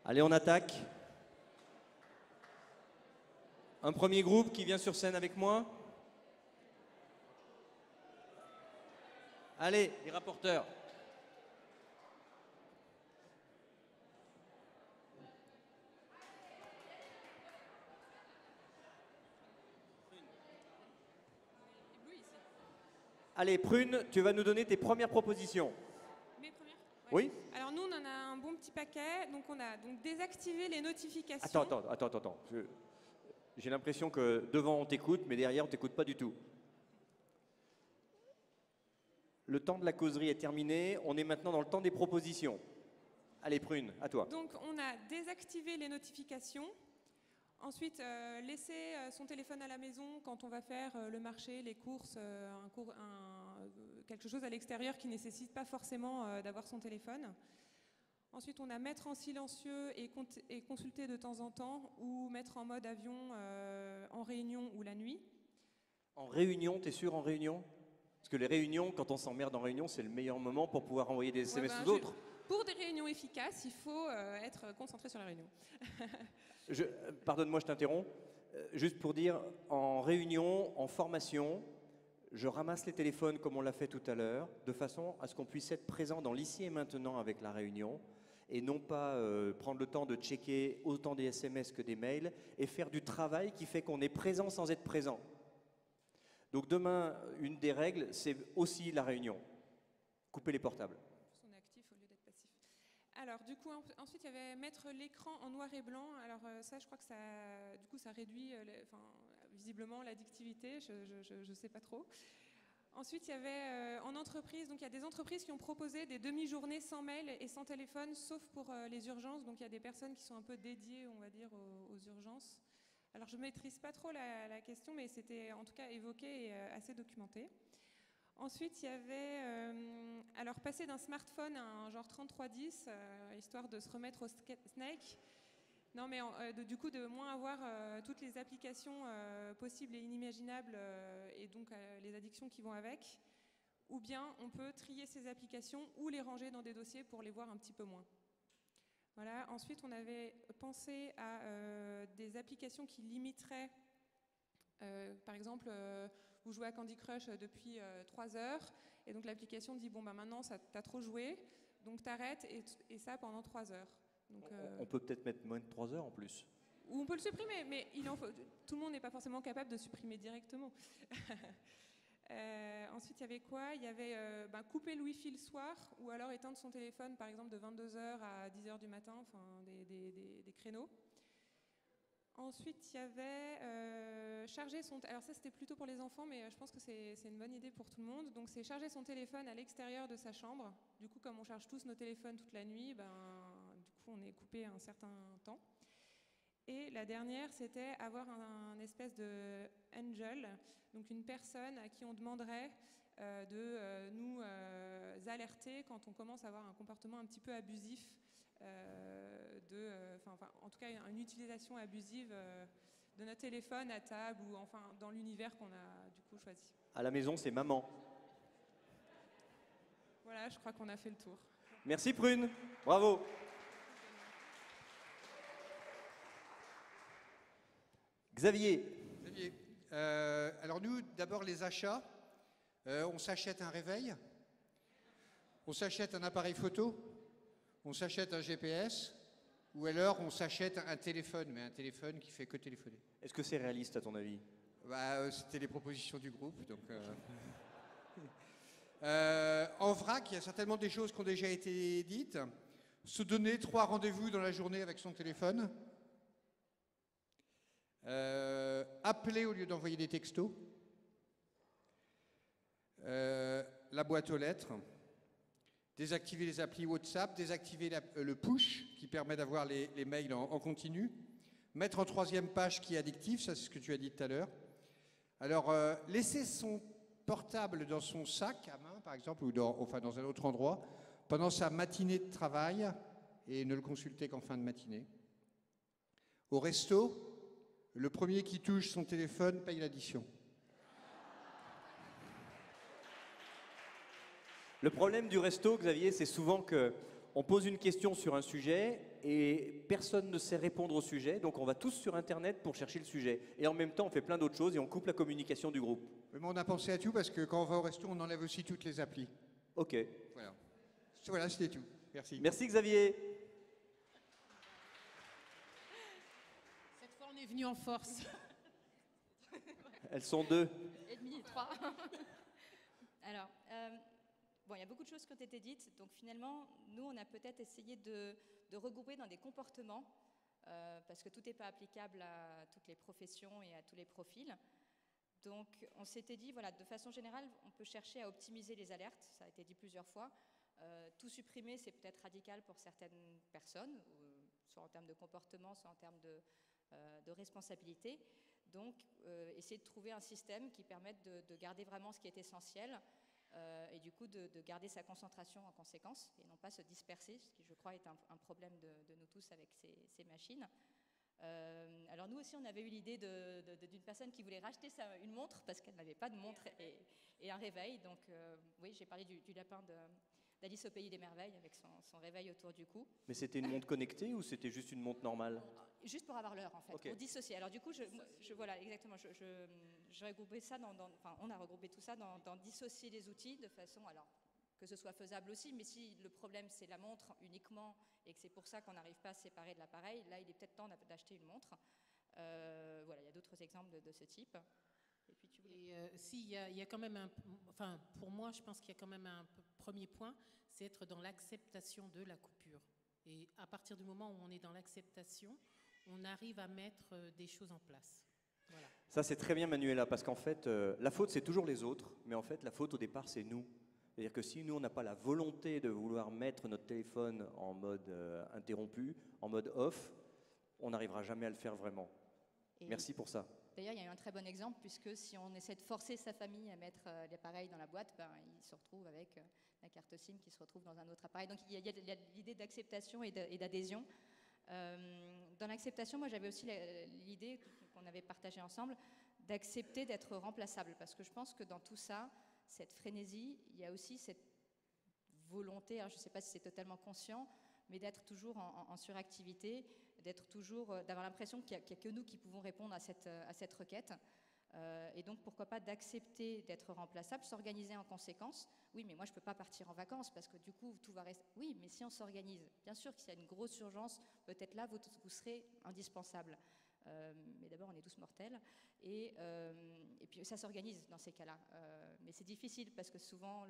Allez, on attaque. Un premier groupe qui vient sur scène avec moi. Allez, les rapporteurs. Allez, Prune, tu vas nous donner tes premières propositions. Mes premières ? Oui. Alors nous, on en a un bon petit paquet. Donc on a donc désactiver les notifications. Attends. J'ai l'impression que devant on t'écoute, mais derrière on t'écoute pas du tout. Le temps de la causerie est terminé. On est maintenant dans le temps des propositions. Allez, Prune, à toi. Donc on a désactivé les notifications. Ensuite, laisser son téléphone à la maison quand on va faire le marché, les courses, quelque chose à l'extérieur qui ne nécessite pas forcément d'avoir son téléphone. Ensuite, on a mettre en silencieux et consulter de temps en temps, ou mettre en mode avion en réunion ou la nuit. En réunion, t'es sûr en réunion? Parce que les réunions, quand on s'emmerde en réunion, c'est le meilleur moment pour pouvoir envoyer des SMS aux autres. Pour des réunions efficaces, il faut être concentré sur la réunion. Pardonne-moi, je t'interromps. Juste pour dire, en réunion, en formation, je ramasse les téléphones comme on l'a fait tout à l'heure, de façon à ce qu'on puisse être présent dans l'ici et maintenant avec la réunion, et non pas prendre le temps de checker autant des SMS que des mails, et faire du travail qui fait qu'on est présent sans être présent. Donc demain, une des règles, c'est aussi la réunion. Couper les portables. On est actif au lieu d'être passif. Alors du coup, ensuite, il y avait mettre l'écran en noir et blanc. Alors ça, je crois que ça réduit visiblement l'addictivité. Je ne sais pas trop. Ensuite, il y avait en entreprise, donc il y a des entreprises qui ont proposé des demi-journées sans mail et sans téléphone, sauf pour les urgences. Donc il y a des personnes qui sont un peu dédiées, on va dire, aux urgences. Alors je ne maîtrise pas trop la question, mais c'était en tout cas évoqué et assez documenté. Ensuite, il y avait alors passer d'un smartphone à un genre 3310, histoire de se remettre au Snake. Non, mais du coup, de moins avoir toutes les applications possibles et inimaginables et donc les addictions qui vont avec. Ou bien on peut trier ces applications ou les ranger dans des dossiers pour les voir un petit peu moins. Voilà. Ensuite, on avait pensé à des applications qui limiteraient, par exemple, vous jouez à Candy Crush depuis 3 heures, et donc l'application dit, bon, bah, maintenant, t'as trop joué, donc t'arrêtes, et ça pendant 3 heures. Donc, On peut peut-être mettre moins de 3 heures en plus. Ou on peut le supprimer, mais tout le monde n'est pas forcément capable de supprimer directement. Ensuite, il y avait quoi? Il y avait couper le Wi-Fi le soir, ou alors éteindre son téléphone, par exemple, de 22h à 10h du matin, enfin des créneaux. Ensuite, il y avait charger son... Alors ça, c'était plutôt pour les enfants, mais je pense que c'est une bonne idée pour tout le monde. Donc, c'est charger son téléphone à l'extérieur de sa chambre. Du coup, comme on charge tous nos téléphones toute la nuit, du coup, on est coupé un certain temps. Et la dernière, c'était avoir un espèce de angel, donc une personne à qui on demanderait de nous alerter quand on commence à avoir un comportement un petit peu abusif, en tout cas une utilisation abusive de notre téléphone à table ou enfin dans l'univers qu'on a du coup choisi. À la maison, c'est maman. Voilà, je crois qu'on a fait le tour. Merci Prune, bravo. Xavier. Alors nous, d'abord les achats. On s'achète un réveil, on s'achète un appareil photo, on s'achète un GPS, ou alors on s'achète un téléphone, mais un téléphone qui fait que téléphoner. Est-ce que c'est réaliste à ton avis? C'était les propositions du groupe, donc... en vrac, il y a certainement des choses qui ont déjà été dites. Se donner 3 rendez-vous dans la journée avec son téléphone. Appeler au lieu d'envoyer des textos. La boîte aux lettres. Désactiver les applis WhatsApp. Désactiver le push qui permet d'avoir les mails en continu. Mettre en 3e page qui est addictif, ça c'est ce que tu as dit tout à l'heure. Alors, laisser son portable dans son sac à main, par exemple, ou dans un autre endroit, pendant sa matinée de travail, et ne le consulter qu'en fin de matinée. Au resto, le premier qui touche son téléphone paye l'addition. Le problème du resto, Xavier, c'est souvent qu'on pose une question sur un sujet et personne ne sait répondre au sujet, donc on va tous sur Internet pour chercher le sujet. Et en même temps, on fait plein d'autres choses et on coupe la communication du groupe. Mais on a pensé à tout parce que quand on va au resto, on enlève aussi toutes les applis. Ok. Voilà, c'était tout. Merci. Merci Xavier. Cette fois, on est venu en force. Elles sont 2. Et demi, 3. Alors, il y a beaucoup de choses qui ont été dites. Donc finalement, nous, on a peut-être essayé de regrouper dans des comportements, parce que tout n'est pas applicable à toutes les professions et à tous les profils. Donc on s'était dit, voilà, de façon générale, on peut chercher à optimiser les alertes. Ça a été dit plusieurs fois. Tout supprimer, c'est peut-être radical pour certaines personnes, soit en termes de comportement, soit en termes de responsabilité. Donc, essayer de trouver un système qui permette de garder vraiment ce qui est essentiel et du coup de garder sa concentration en conséquence et non pas se disperser, ce qui je crois est un problème de nous tous avec ces machines. Alors nous aussi on avait eu l'idée d'une personne qui voulait racheter une montre parce qu'elle n'avait pas de montre et un réveil. Donc oui, j'ai parlé du lapin d'Alice au pays des merveilles avec son réveil autour du cou. Mais c'était une montre connectée ou c'était juste une montre normale? Juste pour avoir l'heure en fait, Okay. pour dissocier. Alors du coup, voilà, exactement, j'ai regroupé ça on a regroupé tout ça dans dissocier les outils de façon, alors que ce soit faisable aussi, mais si le problème c'est la montre uniquement et que c'est pour ça qu'on n'arrive pas à se séparer de l'appareil, là il est peut-être temps d'acheter une montre. Voilà, il y a d'autres exemples de ce type. Et puis il y a quand même pour moi, je pense qu'il y a quand même un premier point, c'est être dans l'acceptation de la coupure. Et à partir du moment où on est dans l'acceptation, on arrive à mettre des choses en place. Voilà. Ça, c'est très bien, Manuela, parce qu'en fait, la faute, c'est toujours les autres, mais en fait, la faute, au départ, c'est nous. C'est-à-dire que si nous, on n'a pas la volonté de vouloir mettre notre téléphone en mode interrompu, en mode off, on n'arrivera jamais à le faire vraiment. Merci pour ça. D'ailleurs, il y a eu un très bon exemple, puisque si on essaie de forcer sa famille à mettre l'appareil dans la boîte, il se retrouve avec la carte SIM qui se retrouve dans un autre appareil. Donc il y a l'idée d'acceptation et d'adhésion. Dans l'acceptation, moi j'avais aussi l'idée qu'on avait partagée ensemble d'accepter d'être remplaçable, parce que je pense que dans tout ça, cette frénésie, il y a aussi cette volonté, alors je ne sais pas si c'est totalement conscient, mais d'être toujours en suractivité, d'avoir l'impression qu'il n'y a que nous qui pouvons répondre à cette requête. Et donc, pourquoi pas d'accepter d'être remplaçable, s'organiser en conséquence. Oui, mais moi, je ne peux pas partir en vacances parce que du coup, tout va rester... Oui, mais si on s'organise, bien sûr qu'il y a une grosse urgence, peut-être là, vous serez indispensable. Mais d'abord, on est tous mortels. Et puis, ça s'organise dans ces cas-là. Mais c'est difficile parce que souvent,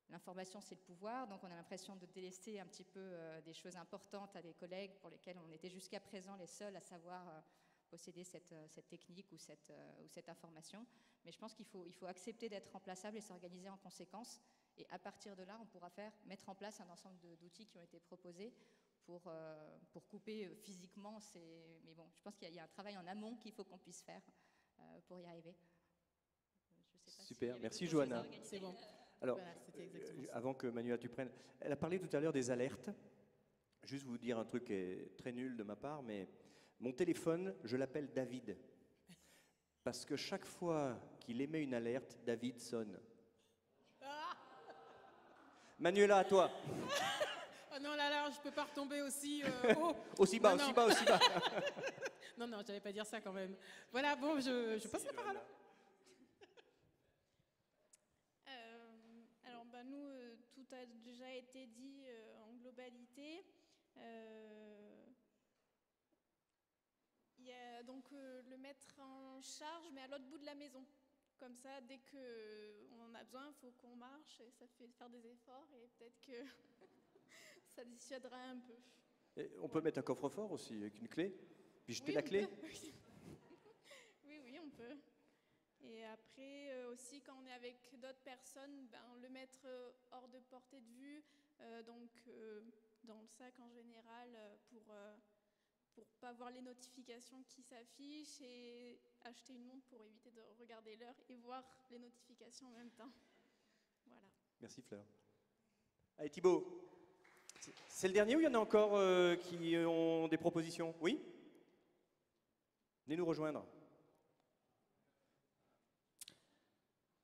l'information, c'est le pouvoir. Donc, on a l'impression de délester un petit peu des choses importantes à des collègues pour lesquels on était jusqu'à présent les seuls à savoir... posséder cette technique ou cette information. Mais je pense qu'il faut accepter d'être remplaçable et s'organiser en conséquence. Et à partir de là, on pourra mettre en place un ensemble d'outils qui ont été proposés pour couper physiquement. Mais bon, je pense qu'il y a un travail en amont qu'il faut qu'on puisse faire pour y arriver. Je sais pas Super, merci Johanna. C'est bon. Alors, Voilà, c'était exactement ça. avant que Manuela tu prennes, elle a parlé tout à l'heure des alertes. Juste vous dire un truc qui est très nul de ma part, mais mon téléphone, je l'appelle David. Parce que chaque fois qu'il émet une alerte, David sonne. Ah Manuela, à toi. Oh non, là, je peux pas retomber aussi haut. Aussi bas, Non, aussi non. bas, aussi bas. Non, je n'allais pas dire ça quand même. Voilà, bon, je passe la parole. Alors, nous, tout a déjà été dit en globalité. Il y a donc le mettre en charge, mais à l'autre bout de la maison. Comme ça, dès qu'on en a besoin, il faut qu'on marche, et ça fait faire des efforts, et peut-être que ça dissuadera un peu. Et on peut mettre un coffre-fort aussi, avec une clé, puis jeter Oui, la on clé. peut, oui. Oui, on peut. Et après, aussi, quand on est avec d'autres personnes, le mettre hors de portée de vue, dans le sac en général, pour pas voir les notifications qui s'affichent, et acheter une montre pour éviter de regarder l'heure et voir les notifications en même temps. Voilà. Merci Fleur. Allez Thibaut, c'est le dernier ou il y en a encore qui ont des propositions? Oui? Venez nous rejoindre.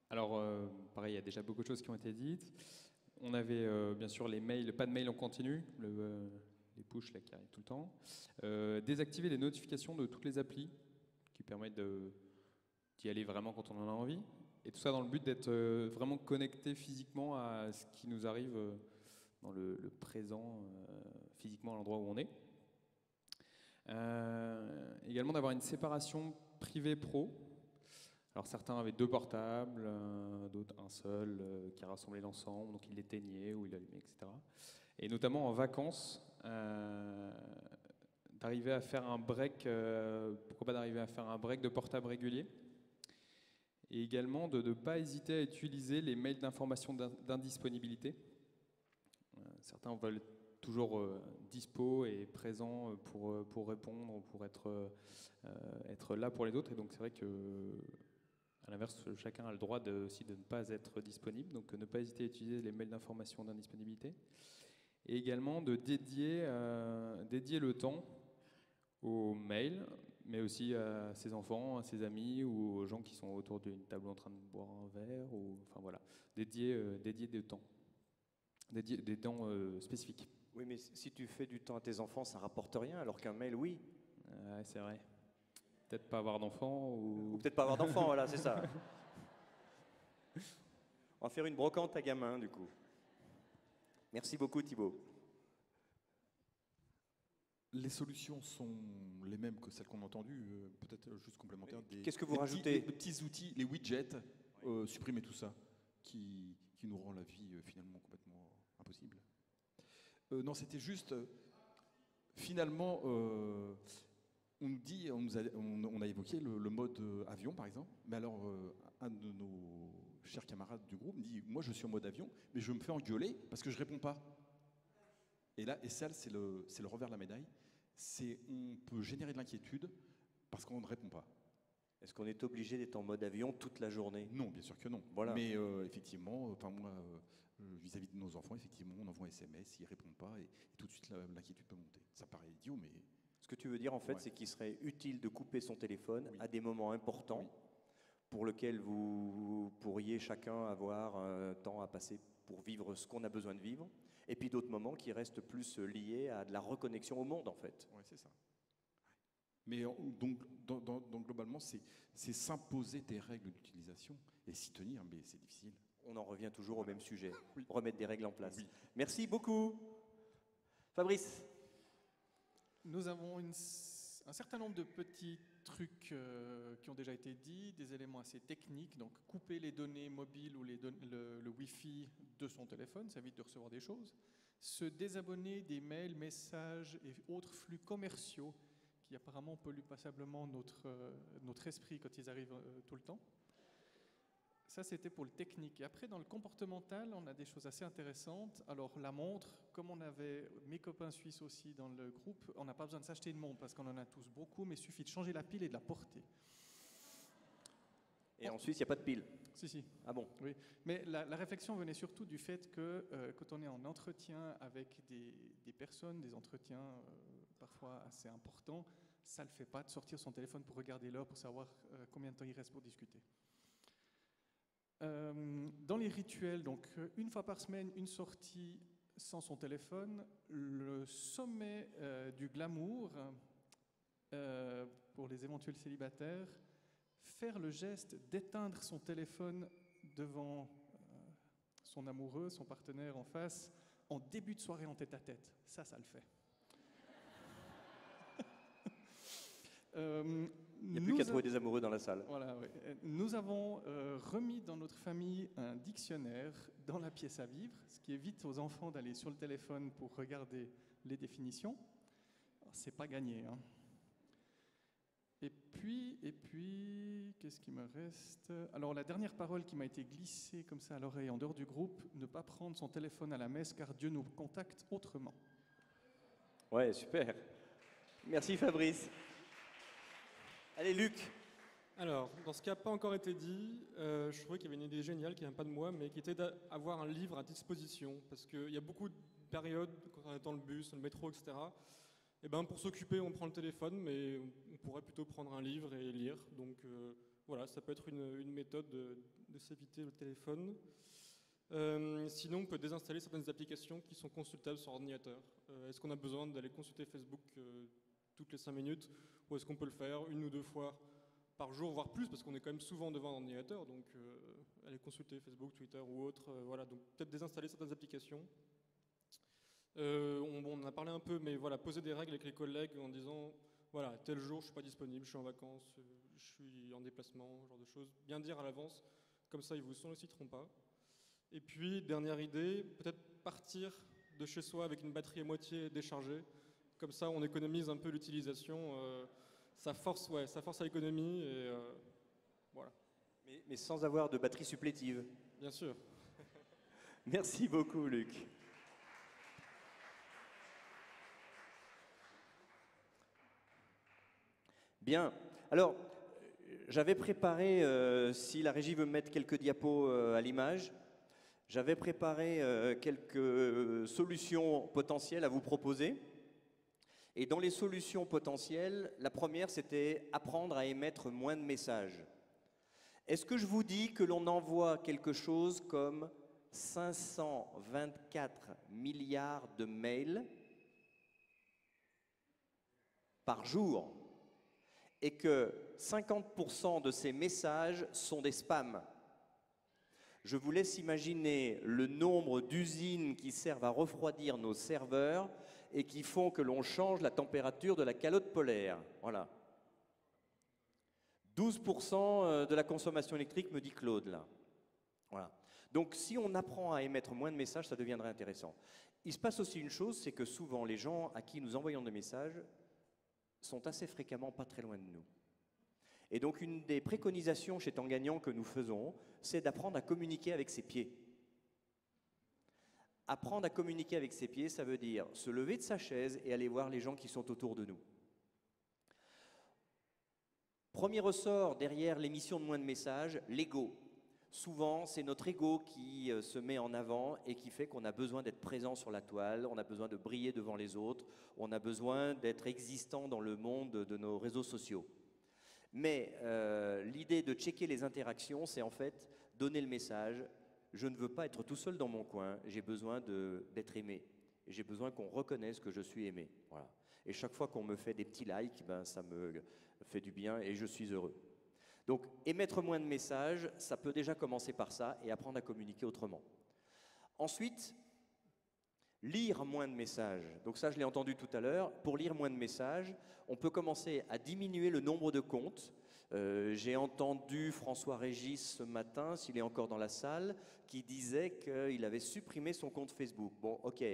Alors, pareil, il y a déjà beaucoup de choses qui ont été dites. On avait bien sûr les mails, pas de mail en continu, les push là, qui arrivent tout le temps. Désactiver les notifications de toutes les applis qui permettent d'y aller vraiment quand on en a envie. Et tout ça dans le but d'être vraiment connecté physiquement à ce qui nous arrive dans le présent, physiquement à l'endroit où on est. Également d'avoir une séparation privée-pro. Alors certains avaient 2 portables, d'autres un seul qui rassemblait l'ensemble, donc ils l'éteignaient ou ils l'allumaient, etc. Et notamment en vacances, d'arriver à faire un break, pourquoi pas d'arriver à faire un break de portable régulier. Et également de ne pas hésiter à utiliser les mails d'information d'indisponibilité. Certains veulent toujours dispo et présent pour répondre, pour être là pour les autres. Et donc c'est vrai que, à l'inverse, chacun a le droit aussi de ne pas être disponible. Donc ne pas hésiter à utiliser les mails d'information d'indisponibilité. Et également de dédier le temps aux mails, mais aussi à ses enfants, à ses amis ou aux gens qui sont autour d'une table en train de boire un verre. Enfin voilà, dédier des temps, des temps spécifiques. Oui, mais si tu fais du temps à tes enfants, ça rapporte rien, alors qu'un mail, oui. C'est vrai. Peut-être pas avoir d'enfants ou peut-être pas avoir d'enfants, voilà, c'est ça. On va faire une brocante à gamins, du coup. Merci beaucoup, Thibaut. Les solutions sont les mêmes que celles qu'on a entendues, peut-être juste complémentaires. Qu'est-ce que vous rajoutez? Les petits outils, les widgets, supprimer tout ça, qui nous rend la vie finalement complètement impossible. Non, c'était juste, finalement, on a évoqué le mode avion, par exemple, mais alors un de nos chers camarades du groupe me dit, moi je suis en mode avion, mais je me fais engueuler parce que je ne réponds pas. Et ça, c'est le revers de la médaille. On peut générer de l'inquiétude parce qu'on ne répond pas. Est-ce qu'on est obligé d'être en mode avion toute la journée? Non, bien sûr que non. Voilà. Mais effectivement, enfin moi, vis-à-vis de nos enfants, effectivement, on envoie un SMS, ils répondent pas, et tout de suite l'inquiétude peut monter. Ça paraît idiot, mais Ce que tu veux dire, en fait, Ouais. c'est qu'il serait utile de couper son téléphone à des moments importants pour lesquels vous pourriez chacun avoir un temps à passer pour vivre ce qu'on a besoin de vivre, et puis d'autres moments qui restent plus liés à de la reconnexion au monde, en fait. ouais, c'est ça. Mais donc, donc globalement, c'est s'imposer des règles d'utilisation et s'y tenir, mais c'est difficile. On en revient toujours au même sujet, remettre des règles en place. Merci beaucoup. Fabrice? Nous avons un certain nombre de petits trucs qui ont déjà été dits, des éléments assez techniques, donc couper les données mobiles ou le Wi-Fi de son téléphone, ça évite de recevoir des choses. Se désabonner des mails, messages et autres flux commerciaux qui apparemment polluent passablement notre esprit quand ils arrivent tout le temps. Ça, c'était pour le technique. Et après, dans le comportemental, on a des choses assez intéressantes. Alors, la montre, comme on avait mes copains suisses aussi dans le groupe, on n'a pas besoin de s'acheter une montre parce qu'on en a tous beaucoup, mais il suffit de changer la pile et de la porter. Et en Suisse, il n'y a pas de pile? Si, si. Ah bon? Oui. Mais la réflexion venait surtout du fait que quand on est en entretien avec des personnes, des entretiens parfois assez importants, ça ne le fait pas de sortir son téléphone pour regarder l'heure, pour savoir combien de temps il reste pour discuter. Dans les rituels, donc une fois par semaine, une sortie sans son téléphone, le sommet du glamour pour les éventuels célibataires, faire le geste d'éteindre son téléphone devant son amoureux, son partenaire en face, en début de soirée en tête-à-tête. Ça le fait. Il n'y a plus qu'à trouver des amoureux dans la salle. Voilà, oui. Nous avons remis dans notre famille un dictionnaire dans la pièce à vivre, ce qui évite aux enfants d'aller sur le téléphone pour regarder les définitions. C'est pas gagné, hein. Et puis, qu'est-ce qui me reste? Alors, la dernière parole qui m'a été glissée comme ça à l'oreille en dehors du groupe, ne pas prendre son téléphone à la messe car Dieu nous contacte autrement. Ouais, super. Merci Fabrice. Allez, Luc. Alors, dans ce qui n'a pas encore été dit, je trouvais qu'il y avait une idée géniale qui ne vient pas de moi, mais qui était d'avoir un livre à disposition. Parce qu'il y a beaucoup de périodes, quand on attend le bus, le métro, etc. Et ben, pour s'occuper, on prend le téléphone, mais on pourrait plutôt prendre un livre et lire. Donc voilà, ça peut être une méthode de s'éviter le téléphone. Sinon, on peut désinstaller certaines applications qui sont consultables sur ordinateur. Est-ce qu'on a besoin d'aller consulter Facebook toutes les 5 minutes, ou est-ce qu'on peut le faire une ou deux fois par jour, voire plus, parce qu'on est quand même souvent devant un ordinateur, donc aller consulter Facebook, Twitter ou autre, voilà, donc peut-être désinstaller certaines applications. On en a parlé un peu, mais voilà, poser des règles avec les collègues en disant, voilà, tel jour je suis pas disponible, je suis en vacances, je suis en déplacement, ce genre de choses, bien dire à l'avance, comme ça ils vous solliciteront pas. Et puis, dernière idée, peut-être partir de chez soi avec une batterie à moitié déchargée. Comme ça, on économise un peu l'utilisation. Ça force à l'économie. Et voilà. Mais sans avoir de batterie supplétive. Bien sûr. Merci beaucoup, Luc. Bien. Alors, j'avais préparé, si la régie veut me mettre quelques diapos à l'image, j'avais préparé quelques solutions potentielles à vous proposer. Et dans les solutions potentielles, la première, c'était apprendre à émettre moins de messages. Est-ce que je vous dis que l'on envoie quelque chose comme 524 milliards de mails par jour et que 50% de ces messages sont des spams? Je vous laisse imaginer le nombre d'usines qui servent à refroidir nos serveurs et qui font que l'on change la température de la calotte polaire. Voilà. 12% de la consommation électrique, me dit Claude, là. Voilà. Donc, si on apprend à émettre moins de messages, ça deviendrait intéressant. Il se passe aussi une chose, c'est que souvent, les gens à qui nous envoyons des messages sont assez fréquemment pas très loin de nous. Et donc, une des préconisations chez Tangagnant que nous faisons, c'est d'apprendre à communiquer avec ses pieds. Apprendre à communiquer avec ses pieds, ça veut dire se lever de sa chaise et aller voir les gens qui sont autour de nous. Premier ressort derrière l'émission de moins de messages, l'ego. Souvent, c'est notre ego qui se met en avant et qui fait qu'on a besoin d'être présent sur la toile, on a besoin de briller devant les autres, on a besoin d'être existant dans le monde de nos réseaux sociaux. Mais l'idée de checker les interactions, c'est en fait donner le message, je ne veux pas être tout seul dans mon coin, j'ai besoin d'être aimé. J'ai besoin qu'on reconnaisse que je suis aimé. Voilà. Et chaque fois qu'on me fait des petits likes, ben, ça me fait du bien et je suis heureux. Donc, émettre moins de messages, ça peut déjà commencer par ça et apprendre à communiquer autrement. Ensuite, lire moins de messages. Donc ça, je l'ai entendu tout à l'heure. Pour lire moins de messages, on peut commencer à diminuer le nombre de comptes. J'ai entendu François Régis ce matin, s'il est encore dans la salle, qui disait qu'il avait supprimé son compte Facebook. Bon, ok,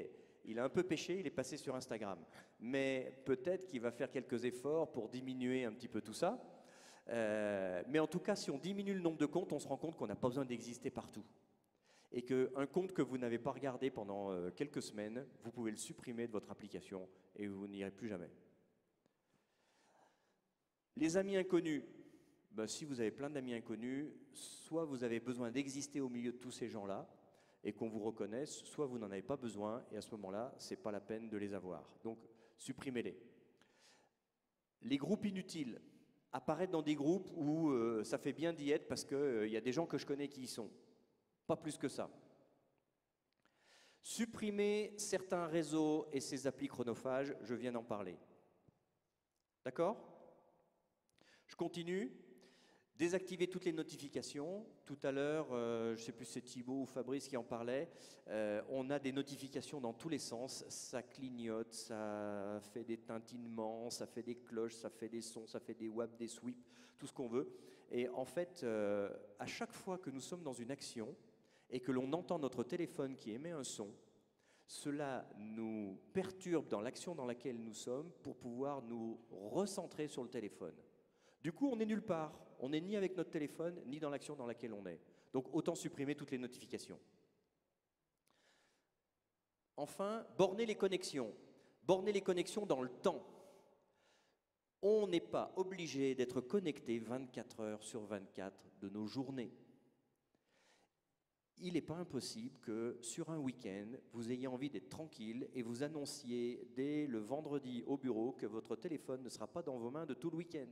il a un peu péché, il est passé sur Instagram. Mais peut-être qu'il va faire quelques efforts pour diminuer un petit peu tout ça. Mais en tout cas, si on diminue le nombre de comptes, on se rend compte qu'on n'a pas besoin d'exister partout. Et qu'un compte que vous n'avez pas regardé pendant quelques semaines, vous pouvez le supprimer de votre application et vous n'irez plus jamais. Les amis inconnus, ben, si vous avez plein d'amis inconnus, soit vous avez besoin d'exister au milieu de tous ces gens-là et qu'on vous reconnaisse, soit vous n'en avez pas besoin et à ce moment-là, ce n'est pas la peine de les avoir. Donc, supprimez-les. Les groupes inutiles. Apparaître dans des groupes où ça fait bien d'y être parce qu'il y a des gens que je connais qui y sont. Pas plus que ça. Supprimer certains réseaux et ces applis chronophages, je viens d'en parler. D'accord? Je continue. Désactiver toutes les notifications. Tout à l'heure, je ne sais plus si c'est Thibaut ou Fabrice qui en parlait, on a des notifications dans tous les sens. Ça clignote, ça fait des tintinements, ça fait des cloches, ça fait des sons, ça fait des waps, des sweeps, tout ce qu'on veut. Et en fait, à chaque fois que nous sommes dans une action et que l'on entend notre téléphone qui émet un son, cela nous perturbe dans l'action dans laquelle nous sommes pour pouvoir nous recentrer sur le téléphone. Du coup, on n'est nulle part. On n'est ni avec notre téléphone, ni dans l'action dans laquelle on est. Donc, autant supprimer toutes les notifications. Enfin, borner les connexions. Borner les connexions dans le temps. On n'est pas obligé d'être connecté 24 heures sur 24 de nos journées. Il n'est pas impossible que sur un week-end, vous ayez envie d'être tranquille et vous annonciez dès le vendredi au bureau que votre téléphone ne sera pas dans vos mains de tout le week-end.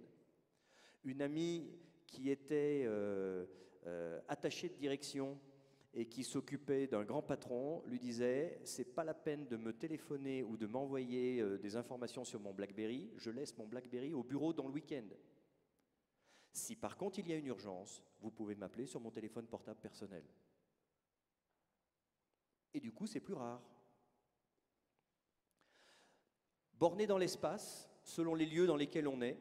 Une amie qui était attachée de direction et qui s'occupait d'un grand patron lui disait « c'est pas la peine de me téléphoner ou de m'envoyer des informations sur mon BlackBerry, je laisse mon BlackBerry au bureau dans le week-end. Si par contre il y a une urgence, vous pouvez m'appeler sur mon téléphone portable personnel. » Et du coup, c'est plus rare. Borné dans l'espace, selon les lieux dans lesquels on est.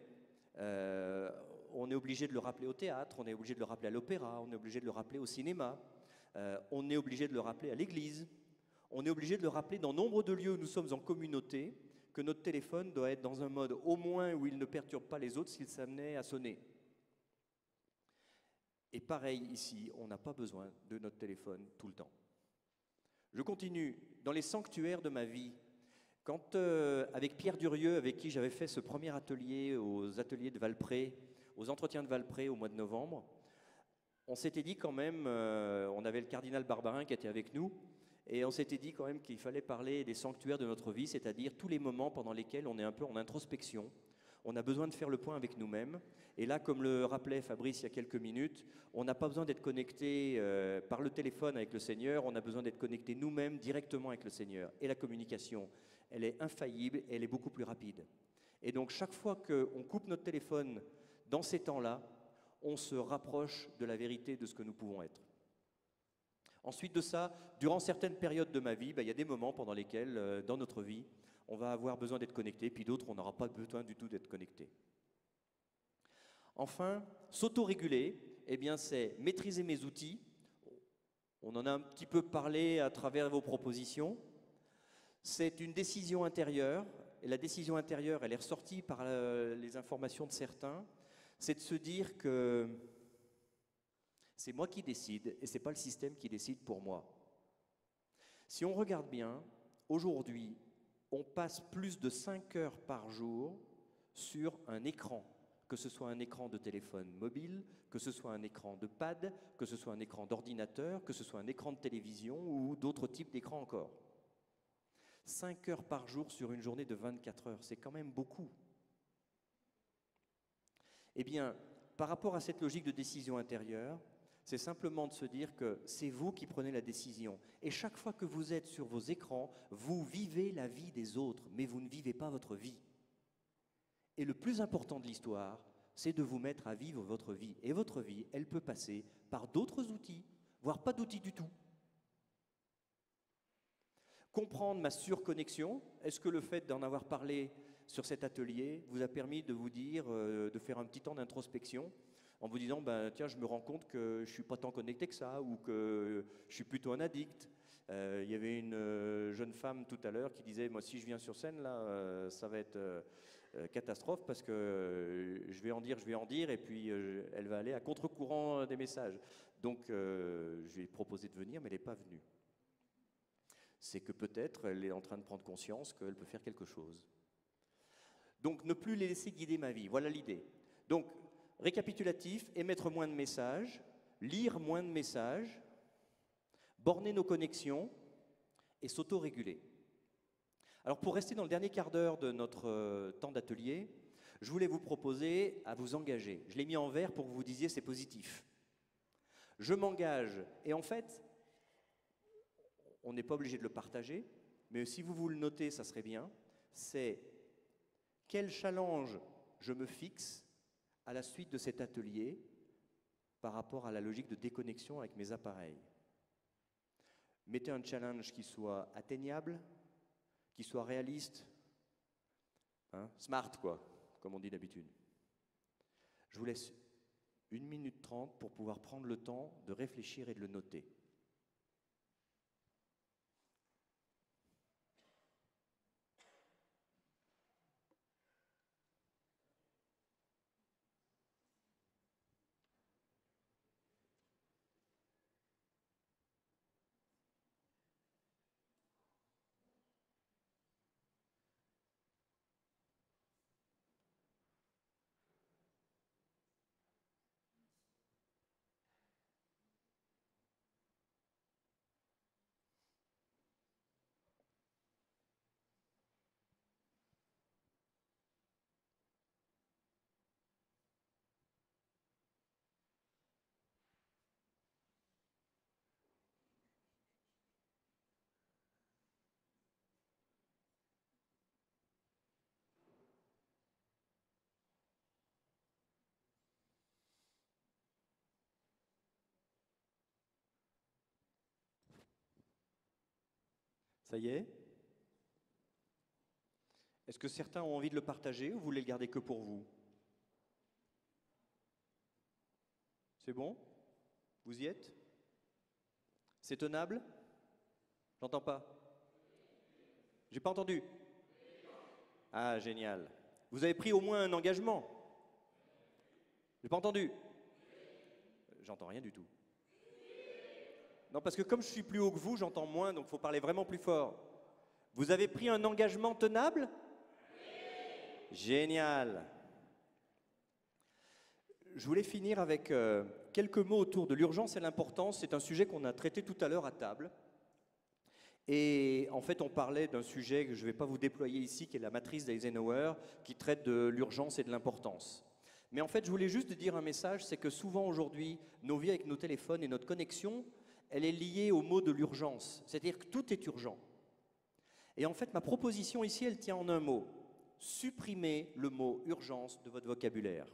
On est obligé de le rappeler au théâtre, on est obligé de le rappeler à l'opéra, on est obligé de le rappeler au cinéma, on est obligé de le rappeler à l'église, on est obligé de le rappeler dans nombre de lieux où nous sommes en communauté, que notre téléphone doit être dans un mode au moins où il ne perturbe pas les autres s'il s'amenait à sonner. Et pareil ici, on n'a pas besoin de notre téléphone tout le temps. Je continue. Dans les sanctuaires de ma vie, quand avec Pierre Durieux, avec qui j'avais fait ce premier atelier aux ateliers de Valpré, aux entretiens de Valpré au mois de novembre, on s'était dit quand même, on avait le cardinal Barbarin qui était avec nous, et on s'était dit quand même qu'il fallait parler des sanctuaires de notre vie, c'est-à-dire tous les moments pendant lesquels on est un peu en introspection, on a besoin de faire le point avec nous-mêmes, et là, comme le rappelait Fabrice il y a quelques minutes, on n'a pas besoin d'être connecté par le téléphone avec le Seigneur, on a besoin d'être connecté nous-mêmes directement avec le Seigneur, et la communication, elle est infaillible, elle est beaucoup plus rapide. Et donc chaque fois qu'on coupe notre téléphone dans ces temps-là, on se rapproche de la vérité de ce que nous pouvons être. Ensuite de ça, durant certaines périodes de ma vie, il y a des moments pendant lesquels, dans notre vie, on va avoir besoin d'être connecté, puis d'autres, on n'aura pas besoin du tout d'être connecté. Enfin, s'autoréguler, eh bien, c'est maîtriser mes outils. On en a un petit peu parlé à travers vos propositions. C'est une décision intérieure, et la décision intérieure, elle est ressortie par les informations de certains, c'est de se dire que c'est moi qui décide et ce n'est pas le système qui décide pour moi. Si on regarde bien, aujourd'hui, on passe plus de 5 heures par jour sur un écran. que ce soit un écran de téléphone mobile, que ce soit un écran de pad, que ce soit un écran d'ordinateur, que ce soit un écran de télévision ou d'autres types d'écrans encore. 5 heures par jour sur une journée de 24 heures, c'est quand même beaucoup. Eh bien, par rapport à cette logique de décision intérieure, c'est simplement de se dire que c'est vous qui prenez la décision. Et chaque fois que vous êtes sur vos écrans, vous vivez la vie des autres, mais vous ne vivez pas votre vie. Et le plus important de l'histoire, c'est de vous mettre à vivre votre vie. Et votre vie, elle peut passer par d'autres outils, voire pas d'outils du tout. Comprendre ma surconnexion, est-ce que le fait d'en avoir parlé sur cet atelier vous a permis de vous dire, de faire un petit temps d'introspection en vous disant, ben, tiens, je me rends compte que je ne suis pas tant connecté que ça, ou que je suis plutôt un addict. Il y avait une jeune femme tout à l'heure qui disait, moi, si je viens sur scène, là, ça va être catastrophe, parce que je vais en dire, et puis elle va aller à contre-courant des messages. Donc, je lui ai proposé de venir, mais elle n'est pas venue. C'est que peut-être elle est en train de prendre conscience qu'elle peut faire quelque chose. Donc, ne plus les laisser guider ma vie, voilà l'idée. Donc, récapitulatif, émettre moins de messages, lire moins de messages, borner nos connexions et s'auto-réguler. Alors, pour rester dans le dernier quart d'heure de notre temps d'atelier, je voulais vous proposer à vous engager. Je l'ai mis en vert pour que vous disiez c'est positif. Je m'engage, et en fait, on n'est pas obligé de le partager, mais si vous vous le notez, ça serait bien, c'est quel challenge je me fixe à la suite de cet atelier par rapport à la logique de déconnexion avec mes appareils. Mettez un challenge qui soit atteignable, qui soit réaliste, hein, smart quoi, comme on dit d'habitude. Je vous laisse 1 minute 30 pour pouvoir prendre le temps de réfléchir et de le noter. Ça y est? Est-ce que certains ont envie de le partager ou vous voulez le garder que pour vous? C'est bon? Vous y êtes? C'est tenable? J'entends pas. J'ai pas entendu. Ah, génial. Vous avez pris au moins un engagement? J'ai pas entendu. J'entends rien du tout. Non, parce que comme je suis plus haut que vous, j'entends moins, donc il faut parler vraiment plus fort. Vous avez pris un engagement tenable? Oui. Génial. Je voulais finir avec quelques mots autour de l'urgence et l'importance. C'est un sujet qu'on a traité tout à l'heure à table. Et en fait, on parlait d'un sujet que je ne vais pas vous déployer ici, qui est la matrice d'Eisenhower, qui traite de l'urgence et de l'importance. Mais en fait, je voulais juste dire un message, c'est que souvent aujourd'hui, nos vies avec nos téléphones et notre connexion, elle est liée au mot de l'urgence. C'est-à-dire que tout est urgent. Et en fait, ma proposition ici, elle tient en un mot. Supprimez le mot urgence de votre vocabulaire.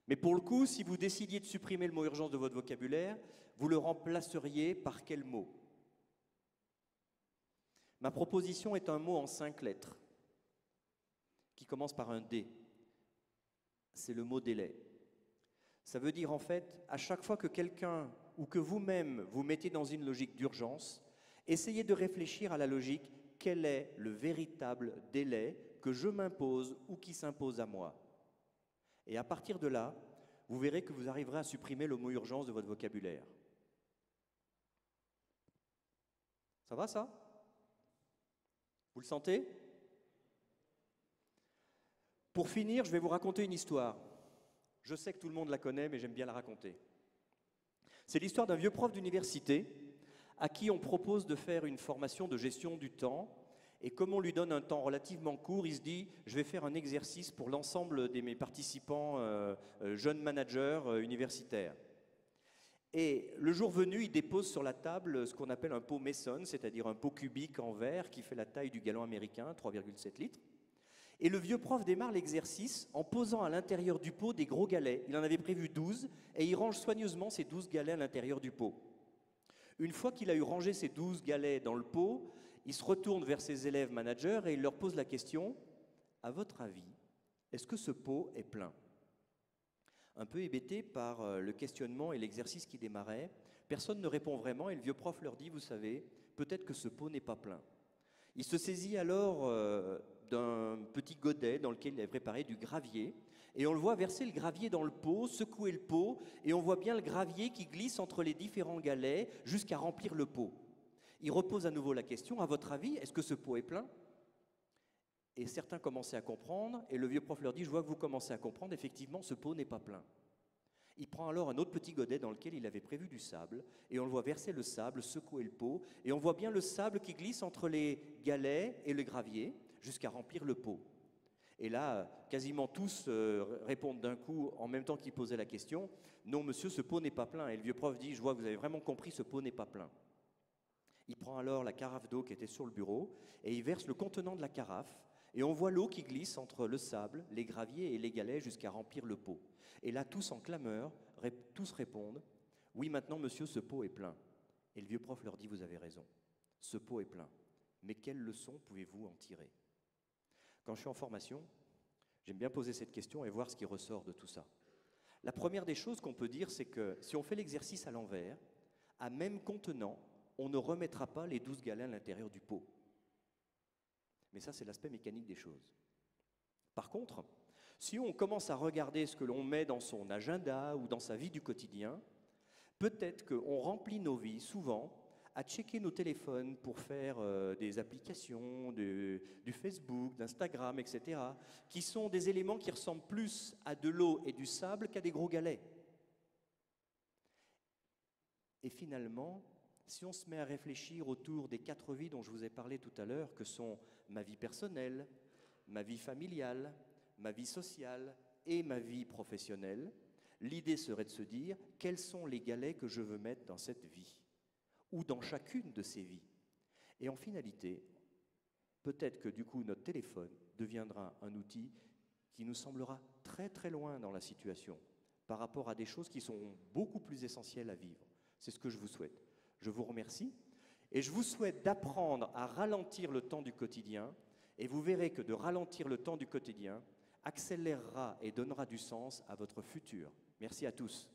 Mais pour le coup, si vous décidiez de supprimer le mot urgence de votre vocabulaire, vous le remplaceriez par quel mot? Ma proposition est un mot en 5 lettres, qui commence par un D. C'est le mot délai. Ça veut dire en fait, à chaque fois que quelqu'un ou que vous-même vous mettez dans une logique d'urgence, essayez de réfléchir à la logique, quel est le véritable délai que je m'impose ou qui s'impose à moi? Et à partir de là, vous verrez que vous arriverez à supprimer le mot urgence de votre vocabulaire. Ça va ça? Vous le sentez? Pour finir, je vais vous raconter une histoire. Je sais que tout le monde la connaît, mais j'aime bien la raconter. C'est l'histoire d'un vieux prof d'université à qui on propose de faire une formation de gestion du temps. Et comme on lui donne un temps relativement court, il se dit « je vais faire un exercice pour l'ensemble de mes participants jeunes managers universitaires ». Et le jour venu, il dépose sur la table ce qu'on appelle un pot Mason, c'est-à-dire un pot cubique en verre qui fait la taille du gallon américain, 3,7 litres. Et le vieux prof démarre l'exercice en posant à l'intérieur du pot des gros galets. Il en avait prévu 12 et il range soigneusement ces 12 galets à l'intérieur du pot. Une fois qu'il a eu rangé ces 12 galets dans le pot, il se retourne vers ses élèves managers et il leur pose la question « À votre avis, est-ce que ce pot est plein ?» Un peu hébété par le questionnement et l'exercice qui démarrait, personne ne répond vraiment et le vieux prof leur dit « Vous savez, peut-être que ce pot n'est pas plein. » Il se saisit alors d'un petit godet dans lequel il avait préparé du gravier et on le voit verser le gravier dans le pot, secouer le pot et on voit bien le gravier qui glisse entre les différents galets jusqu'à remplir le pot. Il repose à nouveau la question, à votre avis, est-ce que ce pot est plein? Et certains commençaient à comprendre, et le vieux prof leur dit, je vois que vous commencez à comprendre, effectivement, ce pot n'est pas plein. Il prend alors un autre petit godet dans lequel il avait prévu du sable, et on le voit verser le sable, secouer le pot, et on voit bien le sable qui glisse entre les galets et le gravier, jusqu'à remplir le pot. Et là, quasiment tous répondent d'un coup, en même temps qu'ils posaient la question, non monsieur, ce pot n'est pas plein. Et le vieux prof dit, je vois que vous avez vraiment compris, ce pot n'est pas plein. Il prend alors la carafe d'eau qui était sur le bureau et il verse le contenant de la carafe et on voit l'eau qui glisse entre le sable, les graviers et les galets jusqu'à remplir le pot. Et là, tous en clameur, tous répondent « Oui, maintenant, monsieur, ce pot est plein. » Et le vieux prof leur dit « Vous avez raison, ce pot est plein. Mais quelle leçon pouvez-vous en tirer ?» Quand je suis en formation, j'aime bien poser cette question et voir ce qui ressort de tout ça. La première des choses qu'on peut dire, c'est que si on fait l'exercice à l'envers, à même contenant, on ne remettra pas les 12 galets à l'intérieur du pot. Mais ça, c'est l'aspect mécanique des choses. Par contre, si on commence à regarder ce que l'on met dans son agenda ou dans sa vie du quotidien, peut-être qu'on remplit nos vies souvent à checker nos téléphones pour faire des applications, du Facebook, d'Instagram, etc., qui sont des éléments qui ressemblent plus à de l'eau et du sable qu'à des gros galets. Et finalement, si on se met à réfléchir autour des 4 vies dont je vous ai parlé tout à l'heure, que sont ma vie personnelle, ma vie familiale, ma vie sociale et ma vie professionnelle, l'idée serait de se dire quels sont les galets que je veux mettre dans cette vie ou dans chacune de ces vies. Et en finalité, peut-être que du coup notre téléphone deviendra un outil qui nous semblera très très loin dans la situation par rapport à des choses qui sont beaucoup plus essentielles à vivre. C'est ce que je vous souhaite. Je vous remercie et je vous souhaite d'apprendre à ralentir le temps du quotidien et vous verrez que de ralentir le temps du quotidien accélérera et donnera du sens à votre futur. Merci à tous.